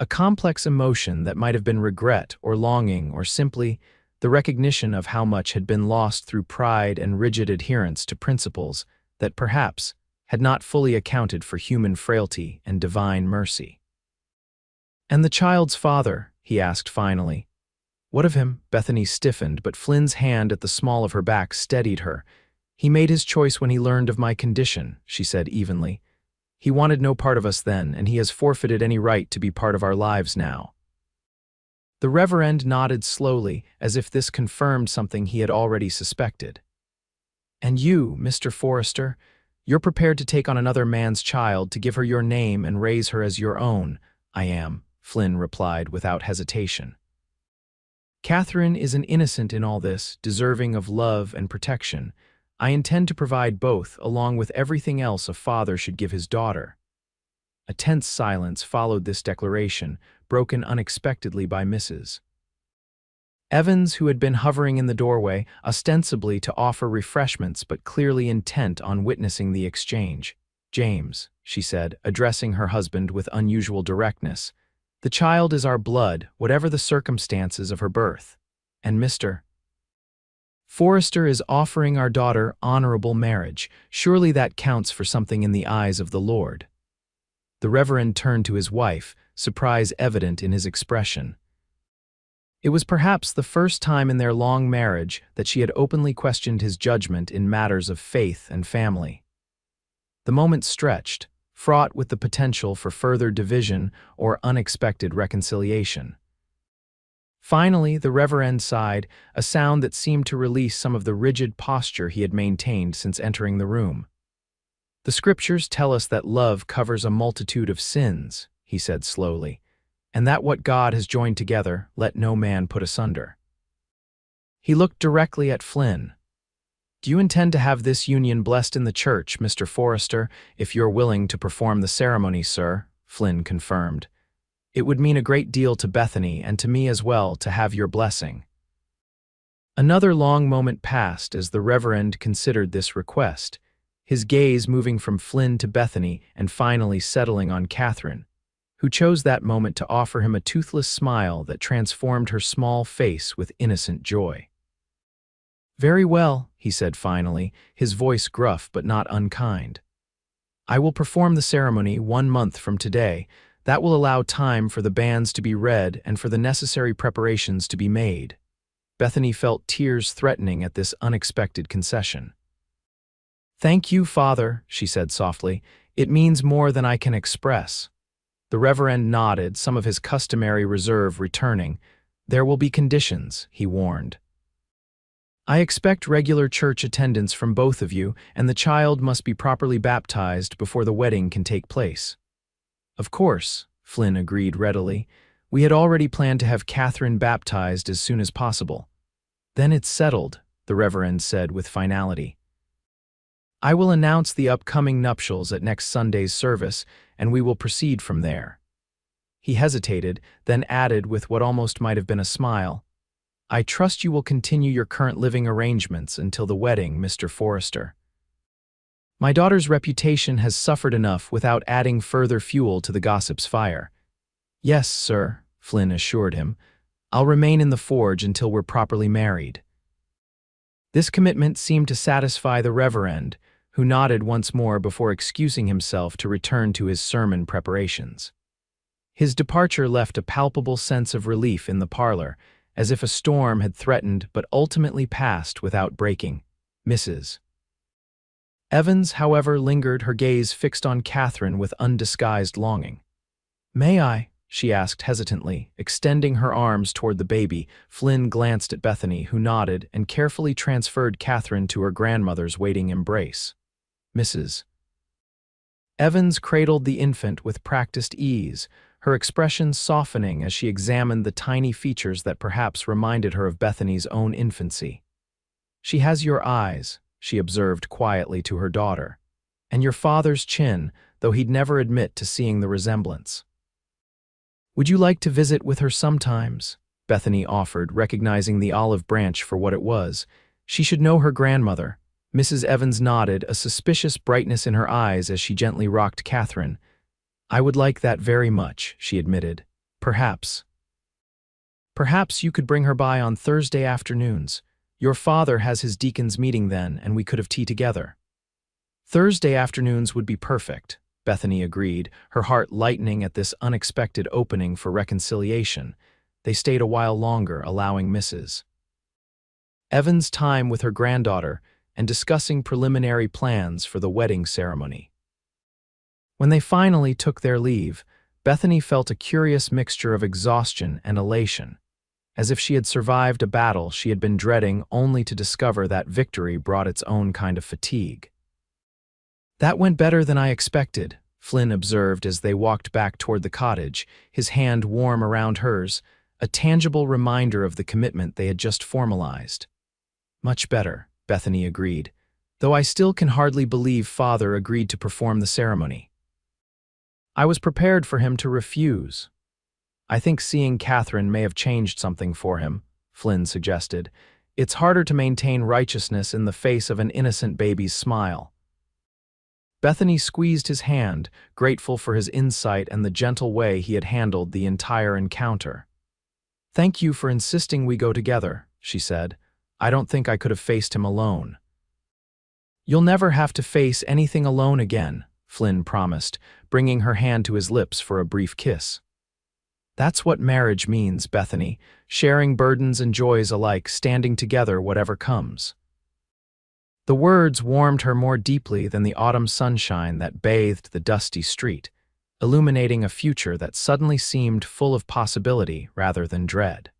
a complex emotion that might have been regret or longing or simply the recognition of how much had been lost through pride and rigid adherence to principles that perhaps had not fully accounted for human frailty and divine mercy. "And the child's father?" he asked finally. "What of him?" Bethany stiffened, but Flynn's hand at the small of her back steadied her. "He made his choice when he learned of my condition," she said evenly. "He wanted no part of us then, and he has forfeited any right to be part of our lives now." The Reverend nodded slowly, as if this confirmed something he had already suspected. "And you, Mr. Forrester, you're prepared to take on another man's child, to give her your name and raise her as your own." "I am," Flynn replied without hesitation. "Catherine is an innocent in all this, deserving of love and protection. I intend to provide both, along with everything else a father should give his daughter." A tense silence followed this declaration, broken unexpectedly by Mrs. Evans, who had been hovering in the doorway, ostensibly to offer refreshments but clearly intent on witnessing the exchange. "James," she said, addressing her husband with unusual directness, "the child is our blood, whatever the circumstances of her birth. And Mr. Forrester is offering our daughter honorable marriage. Surely that counts for something in the eyes of the Lord." The Reverend turned to his wife, surprise evident in his expression. It was perhaps the first time in their long marriage that she had openly questioned his judgment in matters of faith and family. The moment stretched, fraught with the potential for further division or unexpected reconciliation. Finally, the Reverend sighed, a sound that seemed to release some of the rigid posture he had maintained since entering the room. "The scriptures tell us that love covers a multitude of sins," he said slowly, "and that what God has joined together, let no man put asunder." He looked directly at Flynn. "Do you intend to have this union blessed in the church, Mr. Forrester, if you're willing to perform the ceremony, sir?" Flynn confirmed. "It would mean a great deal to Bethany and to me as well to have your blessing." Another long moment passed as the Reverend considered this request, his gaze moving from Flynn to Bethany and finally settling on Catherine, who chose that moment to offer him a toothless smile that transformed her small face with innocent joy. "Very well," he said finally, his voice gruff but not unkind. "I will perform the ceremony 1 month from today. That will allow time for the banns to be read and for the necessary preparations to be made." Bethany felt tears threatening at this unexpected concession. "Thank you, Father," she said softly. "It means more than I can express." The Reverend nodded, some of his customary reserve returning. "There will be conditions," he warned. "I expect regular church attendance from both of you, and the child must be properly baptized before the wedding can take place." "Of course," Flynn agreed readily. "We had already planned to have Catherine baptized as soon as possible." "Then it's settled," the Reverend said with finality. "I will announce the upcoming nuptials at next Sunday's service, and we will proceed from there." He hesitated, then added with what almost might have been a smile, "I trust you will continue your current living arrangements until the wedding, Mr. Forrester. My daughter's reputation has suffered enough without adding further fuel to the gossip's fire." "Yes, sir," Flynn assured him. "I'll remain in the forge until we're properly married." This commitment seemed to satisfy the Reverend, who nodded once more before excusing himself to return to his sermon preparations. His departure left a palpable sense of relief in the parlor, as if a storm had threatened but ultimately passed without breaking. Mrs. Evans, however, lingered, her gaze fixed on Catherine with undisguised longing. "May I?" she asked hesitantly, extending her arms toward the baby. Flynn glanced at Bethany, who nodded and carefully transferred Catherine to her grandmother's waiting embrace. Mrs. Evans cradled the infant with practiced ease, her expression softening as she examined the tiny features that perhaps reminded her of Bethany's own infancy. "She has your eyes," she observed quietly to her daughter, "and your father's chin, though he'd never admit to seeing the resemblance." "Would you like to visit with her sometimes?" Bethany offered, recognizing the olive branch for what it was. She should know her grandmother. Mrs. Evans nodded, a suspicious brightness in her eyes as she gently rocked Catherine. "I would like that very much," she admitted. Perhaps you could bring her by on Thursday afternoons. Your father has his deacon's meeting then, and we could have tea together." "Thursday afternoons would be perfect," Bethany agreed, her heart lightening at this unexpected opening for reconciliation. They stayed a while longer, allowing Mrs. Evans time with her granddaughter and discussing preliminary plans for the wedding ceremony. When they finally took their leave, Bethany felt a curious mixture of exhaustion and elation, as if she had survived a battle she had been dreading only to discover that victory brought its own kind of fatigue. "That went better than I expected," Flynn observed as they walked back toward the cottage, his hand warm around hers, a tangible reminder of the commitment they had just formalized. "Much better," Bethany agreed, "though I still can hardly believe Father agreed to perform the ceremony. I was prepared for him to refuse. I think seeing Catherine may have changed something for him," Flynn suggested. It's harder to maintain righteousness in the face of an innocent baby's smile. Bethany squeezed his hand, grateful for his insight and the gentle way he had handled the entire encounter. "Thank you for insisting we go together," she said. "I don't think I could have faced him alone." "You'll never have to face anything alone again," Flynn promised, bringing her hand to his lips for a brief kiss. "That's what marriage means, Bethany, sharing burdens and joys alike, standing together whatever comes." The words warmed her more deeply than the autumn sunshine that bathed the dusty street, illuminating a future that suddenly seemed full of possibility rather than dread.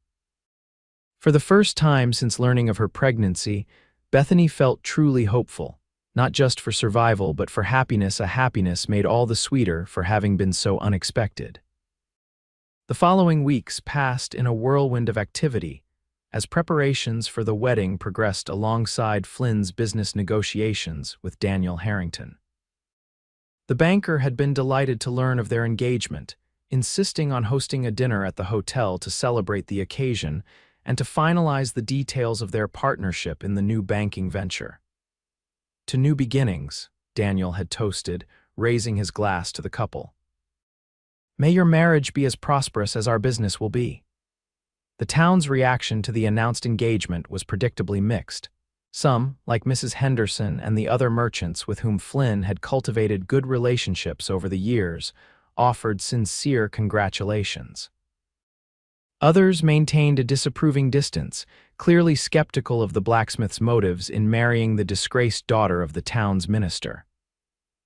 For the first time since learning of her pregnancy, Bethany felt truly hopeful, not just for survival but for happiness, a happiness made all the sweeter for having been so unexpected. The following weeks passed in a whirlwind of activity, as preparations for the wedding progressed alongside Flynn's business negotiations with Daniel Harrington. The banker had been delighted to learn of their engagement, insisting on hosting a dinner at the hotel to celebrate the occasion and to finalize the details of their partnership in the new banking venture. "To new beginnings," Daniel had toasted, raising his glass to the couple. "May your marriage be as prosperous as our business will be." The town's reaction to the announced engagement was predictably mixed. Some, like Mrs. Henderson and the other merchants with whom Flynn had cultivated good relationships over the years, offered sincere congratulations. Others maintained a disapproving distance, clearly skeptical of the blacksmith's motives in marrying the disgraced daughter of the town's minister.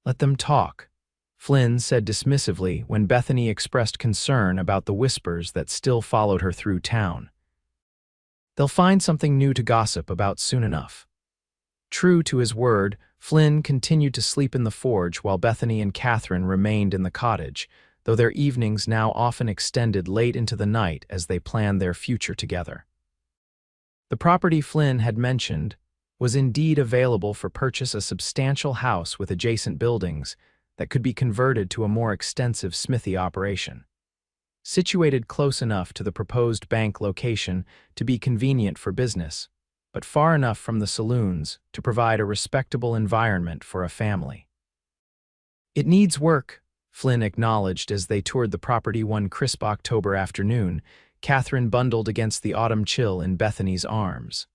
"Let them talk," Flynn said dismissively when Bethany expressed concern about the whispers that still followed her through town. "They'll find something new to gossip about soon enough." True to his word, Flynn continued to sleep in the forge while Bethany and Catherine remained in the cottage, though their evenings now often extended late into the night as they planned their future together. The property Flynn had mentioned was indeed available for purchase, a substantial house with adjacent buildings that could be converted to a more extensive smithy operation. Situated close enough to the proposed bank location to be convenient for business, but far enough from the saloons to provide a respectable environment for a family. "It needs work," Flynn acknowledged as they toured the property one crisp October afternoon, Catherine bundled against the autumn chill in Bethany's arms.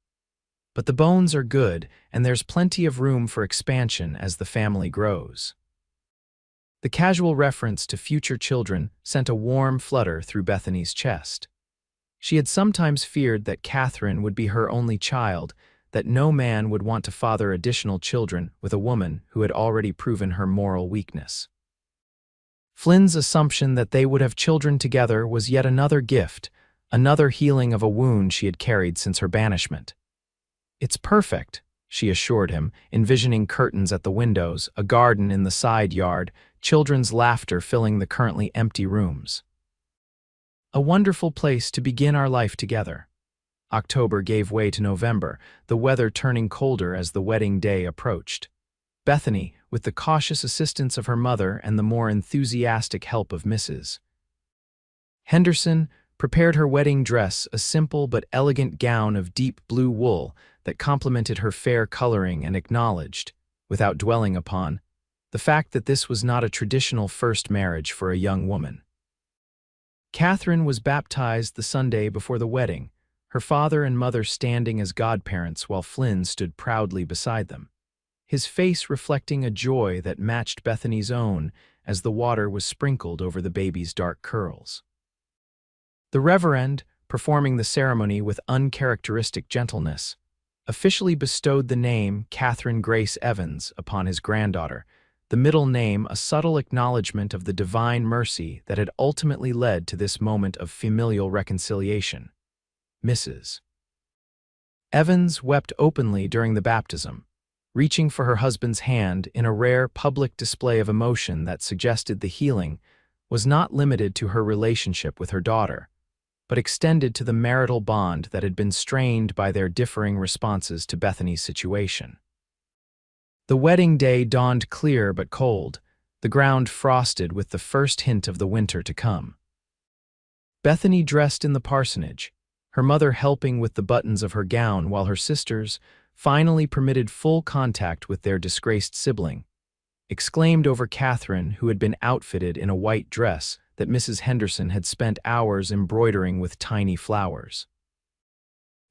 "But the bones are good, and there's plenty of room for expansion as the family grows." The casual reference to future children sent a warm flutter through Bethany's chest. She had sometimes feared that Catherine would be her only child, that no man would want to father additional children with a woman who had already proven her moral weakness. Flynn's assumption that they would have children together was yet another gift, another healing of a wound she had carried since her banishment. "It's perfect," she assured him, envisioning curtains at the windows, a garden in the side yard, children's laughter filling the currently empty rooms. "A wonderful place to begin our life together." October gave way to November, the weather turning colder as the wedding day approached. Bethany, with the cautious assistance of her mother and the more enthusiastic help of Mrs. Henderson, prepared her wedding dress, a simple but elegant gown of deep blue wool that complemented her fair coloring, and acknowledged, without dwelling upon, the fact that this was not a traditional first marriage for a young woman. Catherine was baptized the Sunday before the wedding, her father and mother standing as godparents while Flynn stood proudly beside them, his face reflecting a joy that matched Bethany's own as the water was sprinkled over the baby's dark curls. The Reverend, performing the ceremony with uncharacteristic gentleness, officially bestowed the name Catherine Grace Evans upon his granddaughter, the middle name a subtle acknowledgement of the divine mercy that had ultimately led to this moment of familial reconciliation. Mrs. Evans wept openly during the baptism, reaching for her husband's hand in a rare public display of emotion that suggested the healing was not limited to her relationship with her daughter, but extended to the marital bond that had been strained by their differing responses to Bethany's situation. The wedding day dawned clear but cold, the ground frosted with the first hint of the winter to come. Bethany dressed in the parsonage, her mother helping with the buttons of her gown while her sisters finally permitted full contact with their disgraced sibling, exclaimed over Catherine, who had been outfitted in a white dress that Mrs. Henderson had spent hours embroidering with tiny flowers.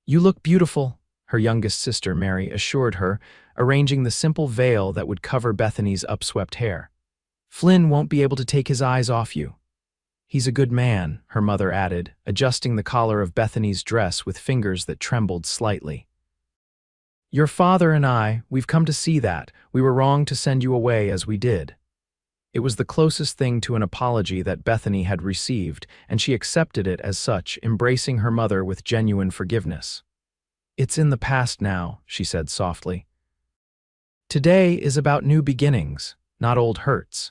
"You look beautiful," her youngest sister Mary assured her, arranging the simple veil that would cover Bethany's upswept hair. "Flynn won't be able to take his eyes off you." "He's a good man," her mother added, adjusting the collar of Bethany's dress with fingers that trembled slightly. "Your father and we've come to see that. We were wrong to send you away as we did." It was the closest thing to an apology that Bethany had received, and she accepted it as such, embracing her mother with genuine forgiveness. "It's in the past now," she said softly. "Today is about new beginnings, not old hurts."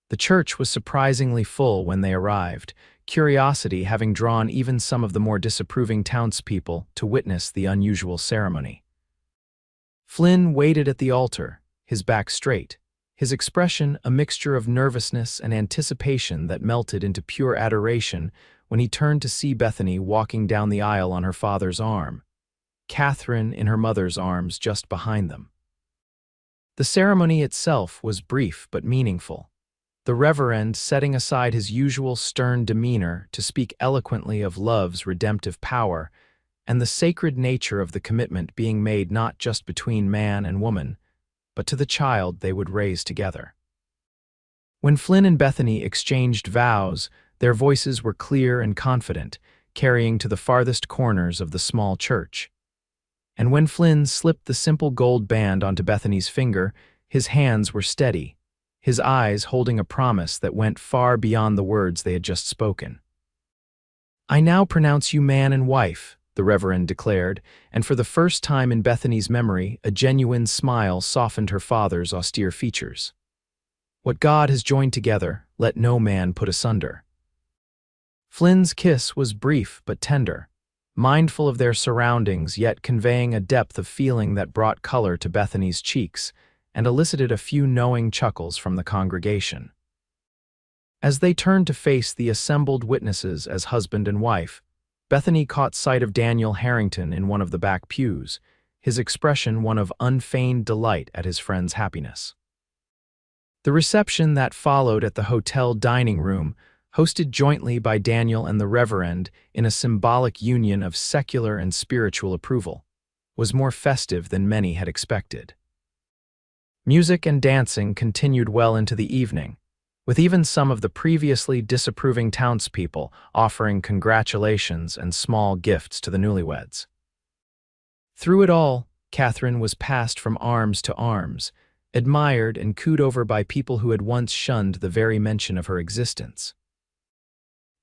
The church was surprisingly full when they arrived, curiosity having drawn even some of the more disapproving townspeople to witness the unusual ceremony. Flynn waited at the altar, his back straight, his expression a mixture of nervousness and anticipation that melted into pure adoration when he turned to see Bethany walking down the aisle on her father's arm, Catherine in her mother's arms just behind them. The ceremony itself was brief but meaningful, the Reverend setting aside his usual stern demeanor to speak eloquently of love's redemptive power and the sacred nature of the commitment being made not just between man and woman, but to the child they would raise together. When Flynn and Bethany exchanged vows, their voices were clear and confident, carrying to the farthest corners of the small church. And when Flynn slipped the simple gold band onto Bethany's finger, his hands were steady, his eyes holding a promise that went far beyond the words they had just spoken. "I now pronounce you man and wife," the Reverend declared, and for the first time in Bethany's memory, a genuine smile softened her father's austere features. "What God has joined together, let no man put asunder." Flynn's kiss was brief but tender, mindful of their surroundings yet conveying a depth of feeling that brought color to Bethany's cheeks and elicited a few knowing chuckles from the congregation. As they turned to face the assembled witnesses as husband and wife, Bethany caught sight of Daniel Harrington in one of the back pews, his expression one of unfeigned delight at his friend's happiness. The reception that followed at the hotel dining room, hosted jointly by Daniel and the Reverend in a symbolic union of secular and spiritual approval, was more festive than many had expected. Music and dancing continued well into the evening, with even some of the previously disapproving townspeople offering congratulations and small gifts to the newlyweds. Through it all, Catherine was passed from arms to arms, admired and cooed over by people who had once shunned the very mention of her existence.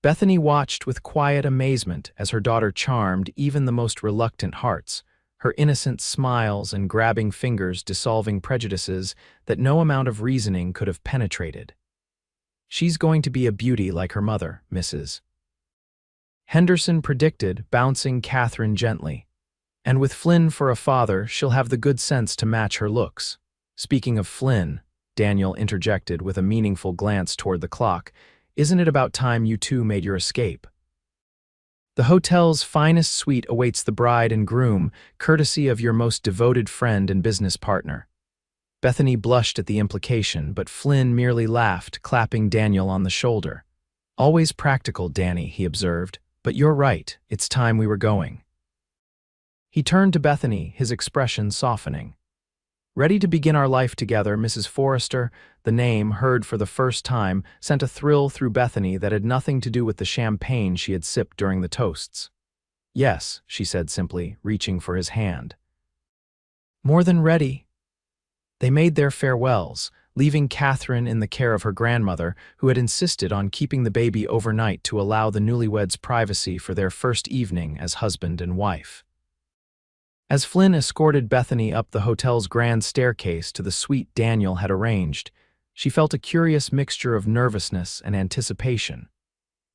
Bethany watched with quiet amazement as her daughter charmed even the most reluctant hearts, her innocent smiles and grabbing fingers dissolving prejudices that no amount of reasoning could have penetrated. "She's going to be a beauty like her mother, Mrs. Henderson predicted, bouncing Catherine gently. "And with Flynn for a father, she'll have the good sense to match her looks." "Speaking of Flynn," Daniel interjected with a meaningful glance toward the clock, "isn't it about time you two made your escape?" "The hotel's finest suite awaits the bride and groom, courtesy of your most devoted friend and business partner." Bethany blushed at the implication, but Flynn merely laughed, clapping Daniel on the shoulder. "Always practical, Danny," he observed, "but you're right, it's time we were going." He turned to Bethany, his expression softening. "Ready to begin our life together, Mrs. Forrester?" The name, heard for the first time, sent a thrill through Bethany that had nothing to do with the champagne she had sipped during the toasts. "Yes," she said simply, reaching for his hand. "More than ready." They made their farewells, leaving Catherine in the care of her grandmother, who had insisted on keeping the baby overnight to allow the newlyweds privacy for their first evening as husband and wife. As Flynn escorted Bethany up the hotel's grand staircase to the suite Daniel had arranged, she felt a curious mixture of nervousness and anticipation,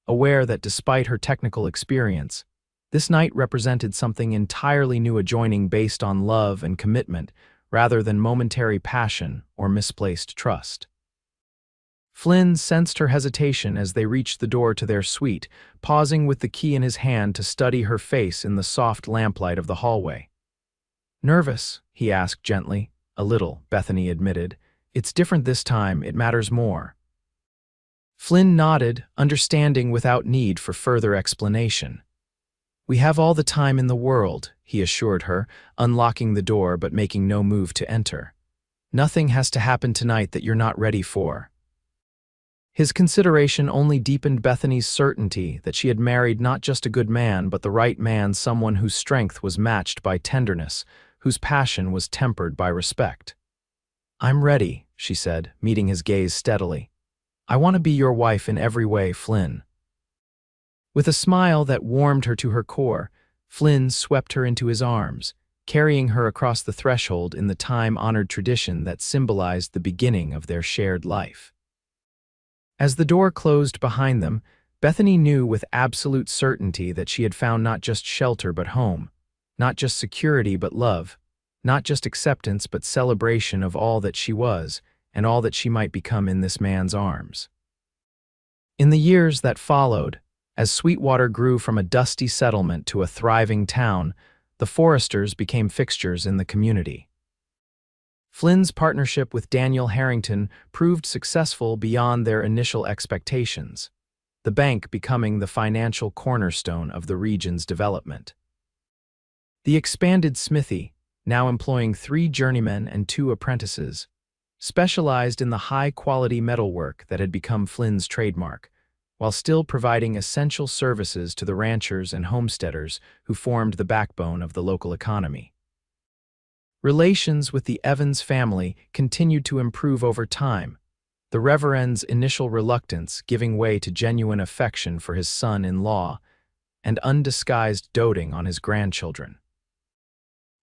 aware that despite her technical experience, this night represented something entirely new, a joining based on love and commitment rather than momentary passion or misplaced trust. Flynn sensed her hesitation as they reached the door to their suite, pausing with the key in his hand to study her face in the soft lamplight of the hallway. "Nervous?" he asked gently. "A little," Bethany admitted. "It's different this time, it matters more." Flynn nodded, understanding without need for further explanation. "We have all the time in the world," he assured her, unlocking the door but making no move to enter. "Nothing has to happen tonight that you're not ready for." His consideration only deepened Bethany's certainty that she had married not just a good man, but the right man, someone whose strength was matched by tenderness, whose passion was tempered by respect. "I'm ready," she said, meeting his gaze steadily. "I want to be your wife in every way, Flynn." With a smile that warmed her to her core, Flynn swept her into his arms, carrying her across the threshold in the time-honored tradition that symbolized the beginning of their shared life. As the door closed behind them, Bethany knew with absolute certainty that she had found not just shelter but home, not just security but love, not just acceptance but celebration of all that she was and all that she might become in this man's arms. In the years that followed, as Sweetwater grew from a dusty settlement to a thriving town, the Forresters became fixtures in the community. Flynn's partnership with Daniel Harrington proved successful beyond their initial expectations, the bank becoming the financial cornerstone of the region's development. The expanded smithy, now employing 3 journeymen and 2 apprentices, specialized in the high-quality metalwork that had become Flynn's trademark, while still providing essential services to the ranchers and homesteaders who formed the backbone of the local economy. Relations with the Evans family continued to improve over time, the Reverend's initial reluctance giving way to genuine affection for his son-in-law and undisguised doting on his grandchildren.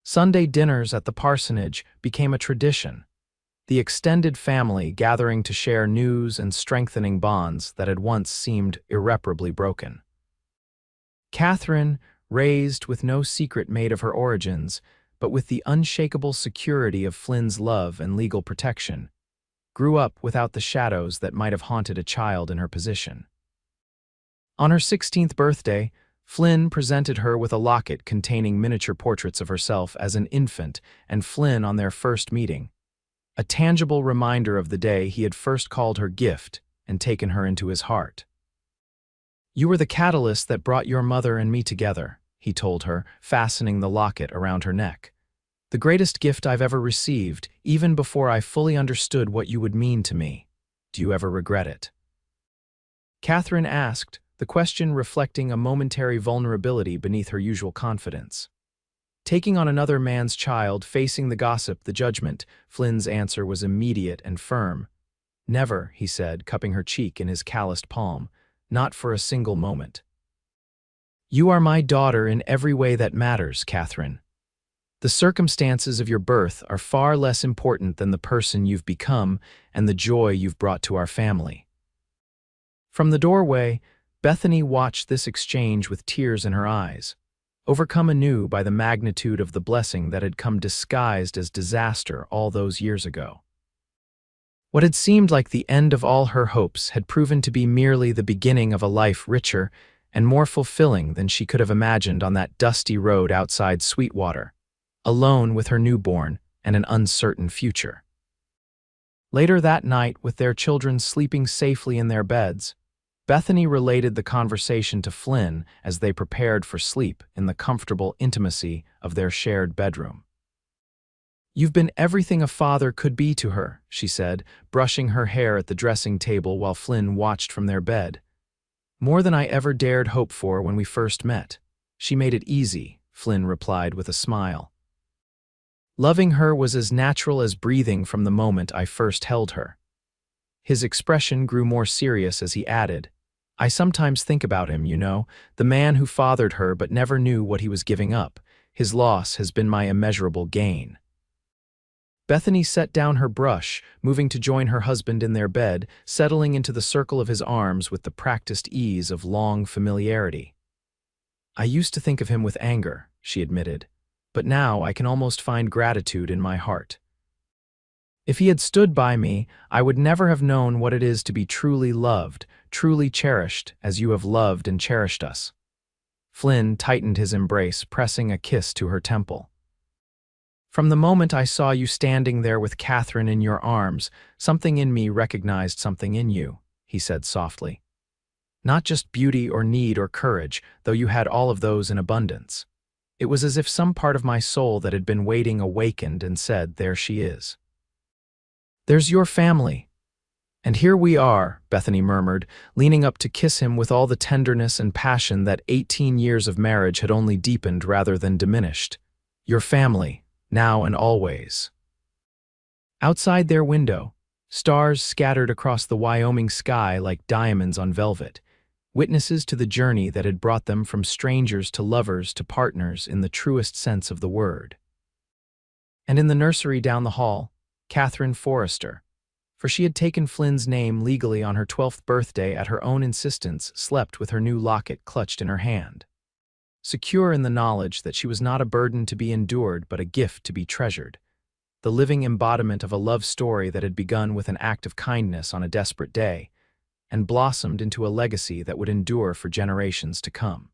Sunday dinners at the parsonage became a tradition, the extended family gathering to share news and strengthening bonds that had once seemed irreparably broken. Catherine, raised with no secret made of her origins, but with the unshakable security of Flynn's love and legal protection, grew up without the shadows that might have haunted a child in her position. On her 16th birthday, Flynn presented her with a locket containing miniature portraits of herself as an infant and Flynn on their first meeting, a tangible reminder of the day he had first called her gift and taken her into his heart. "You were the catalyst that brought your mother and me together," he told her, fastening the locket around her neck. "The greatest gift I've ever received, even before I fully understood what you would mean to me. Do you ever regret it?" Catherine asked, the question reflecting a momentary vulnerability beneath her usual confidence. Taking on another man's child, facing the gossip, the judgment, Flynn's answer was immediate and firm. "Never," he said, cupping her cheek in his calloused palm. "Not for a single moment." "You are my daughter in every way that matters, Catherine. The circumstances of your birth are far less important than the person you've become and the joy you've brought to our family." From the doorway, Bethany watched this exchange with tears in her eyes, overcome anew by the magnitude of the blessing that had come disguised as disaster all those years ago. What had seemed like the end of all her hopes had proven to be merely the beginning of a life richer and more fulfilling than she could have imagined on that dusty road outside Sweetwater, alone with her newborn and an uncertain future. Later that night, with their children sleeping safely in their beds, Bethany related the conversation to Flynn as they prepared for sleep in the comfortable intimacy of their shared bedroom. "You've been everything a father could be to her," she said, brushing her hair at the dressing table while Flynn watched from their bed. "More than I ever dared hope for when we first met. She made it easy," Flynn replied with a smile. "Loving her was as natural as breathing from the moment I first held her." His expression grew more serious as he added, "I sometimes think about him, you know, the man who fathered her but never knew what he was giving up. His loss has been my immeasurable gain." Bethany set down her brush, moving to join her husband in their bed, settling into the circle of his arms with the practiced ease of long familiarity. "I used to think of him with anger," she admitted, "but now I can almost find gratitude in my heart." If he had stood by me, I would never have known what it is to be truly loved, truly cherished, as you have loved and cherished us. Flynn tightened his embrace, pressing a kiss to her temple. From the moment I saw you standing there with Catherine in your arms, something in me recognized something in you, he said softly. Not just beauty or need or courage, though you had all of those in abundance. It was as if some part of my soul that had been waiting awakened and said, there she is. There's your family. And here we are, Bethany murmured, leaning up to kiss him with all the tenderness and passion that 18 years of marriage had only deepened rather than diminished. Your family, now and always. Outside their window, stars scattered across the Wyoming sky like diamonds on velvet, witnesses to the journey that had brought them from strangers to lovers to partners in the truest sense of the word. And in the nursery down the hall, Catherine Forrester, for she had taken Flynn's name legally on her 12th birthday at her own insistence, slept with her new locket clutched in her hand. Secure in the knowledge that she was not a burden to be endured but a gift to be treasured, the living embodiment of a love story that had begun with an act of kindness on a desperate day and blossomed into a legacy that would endure for generations to come.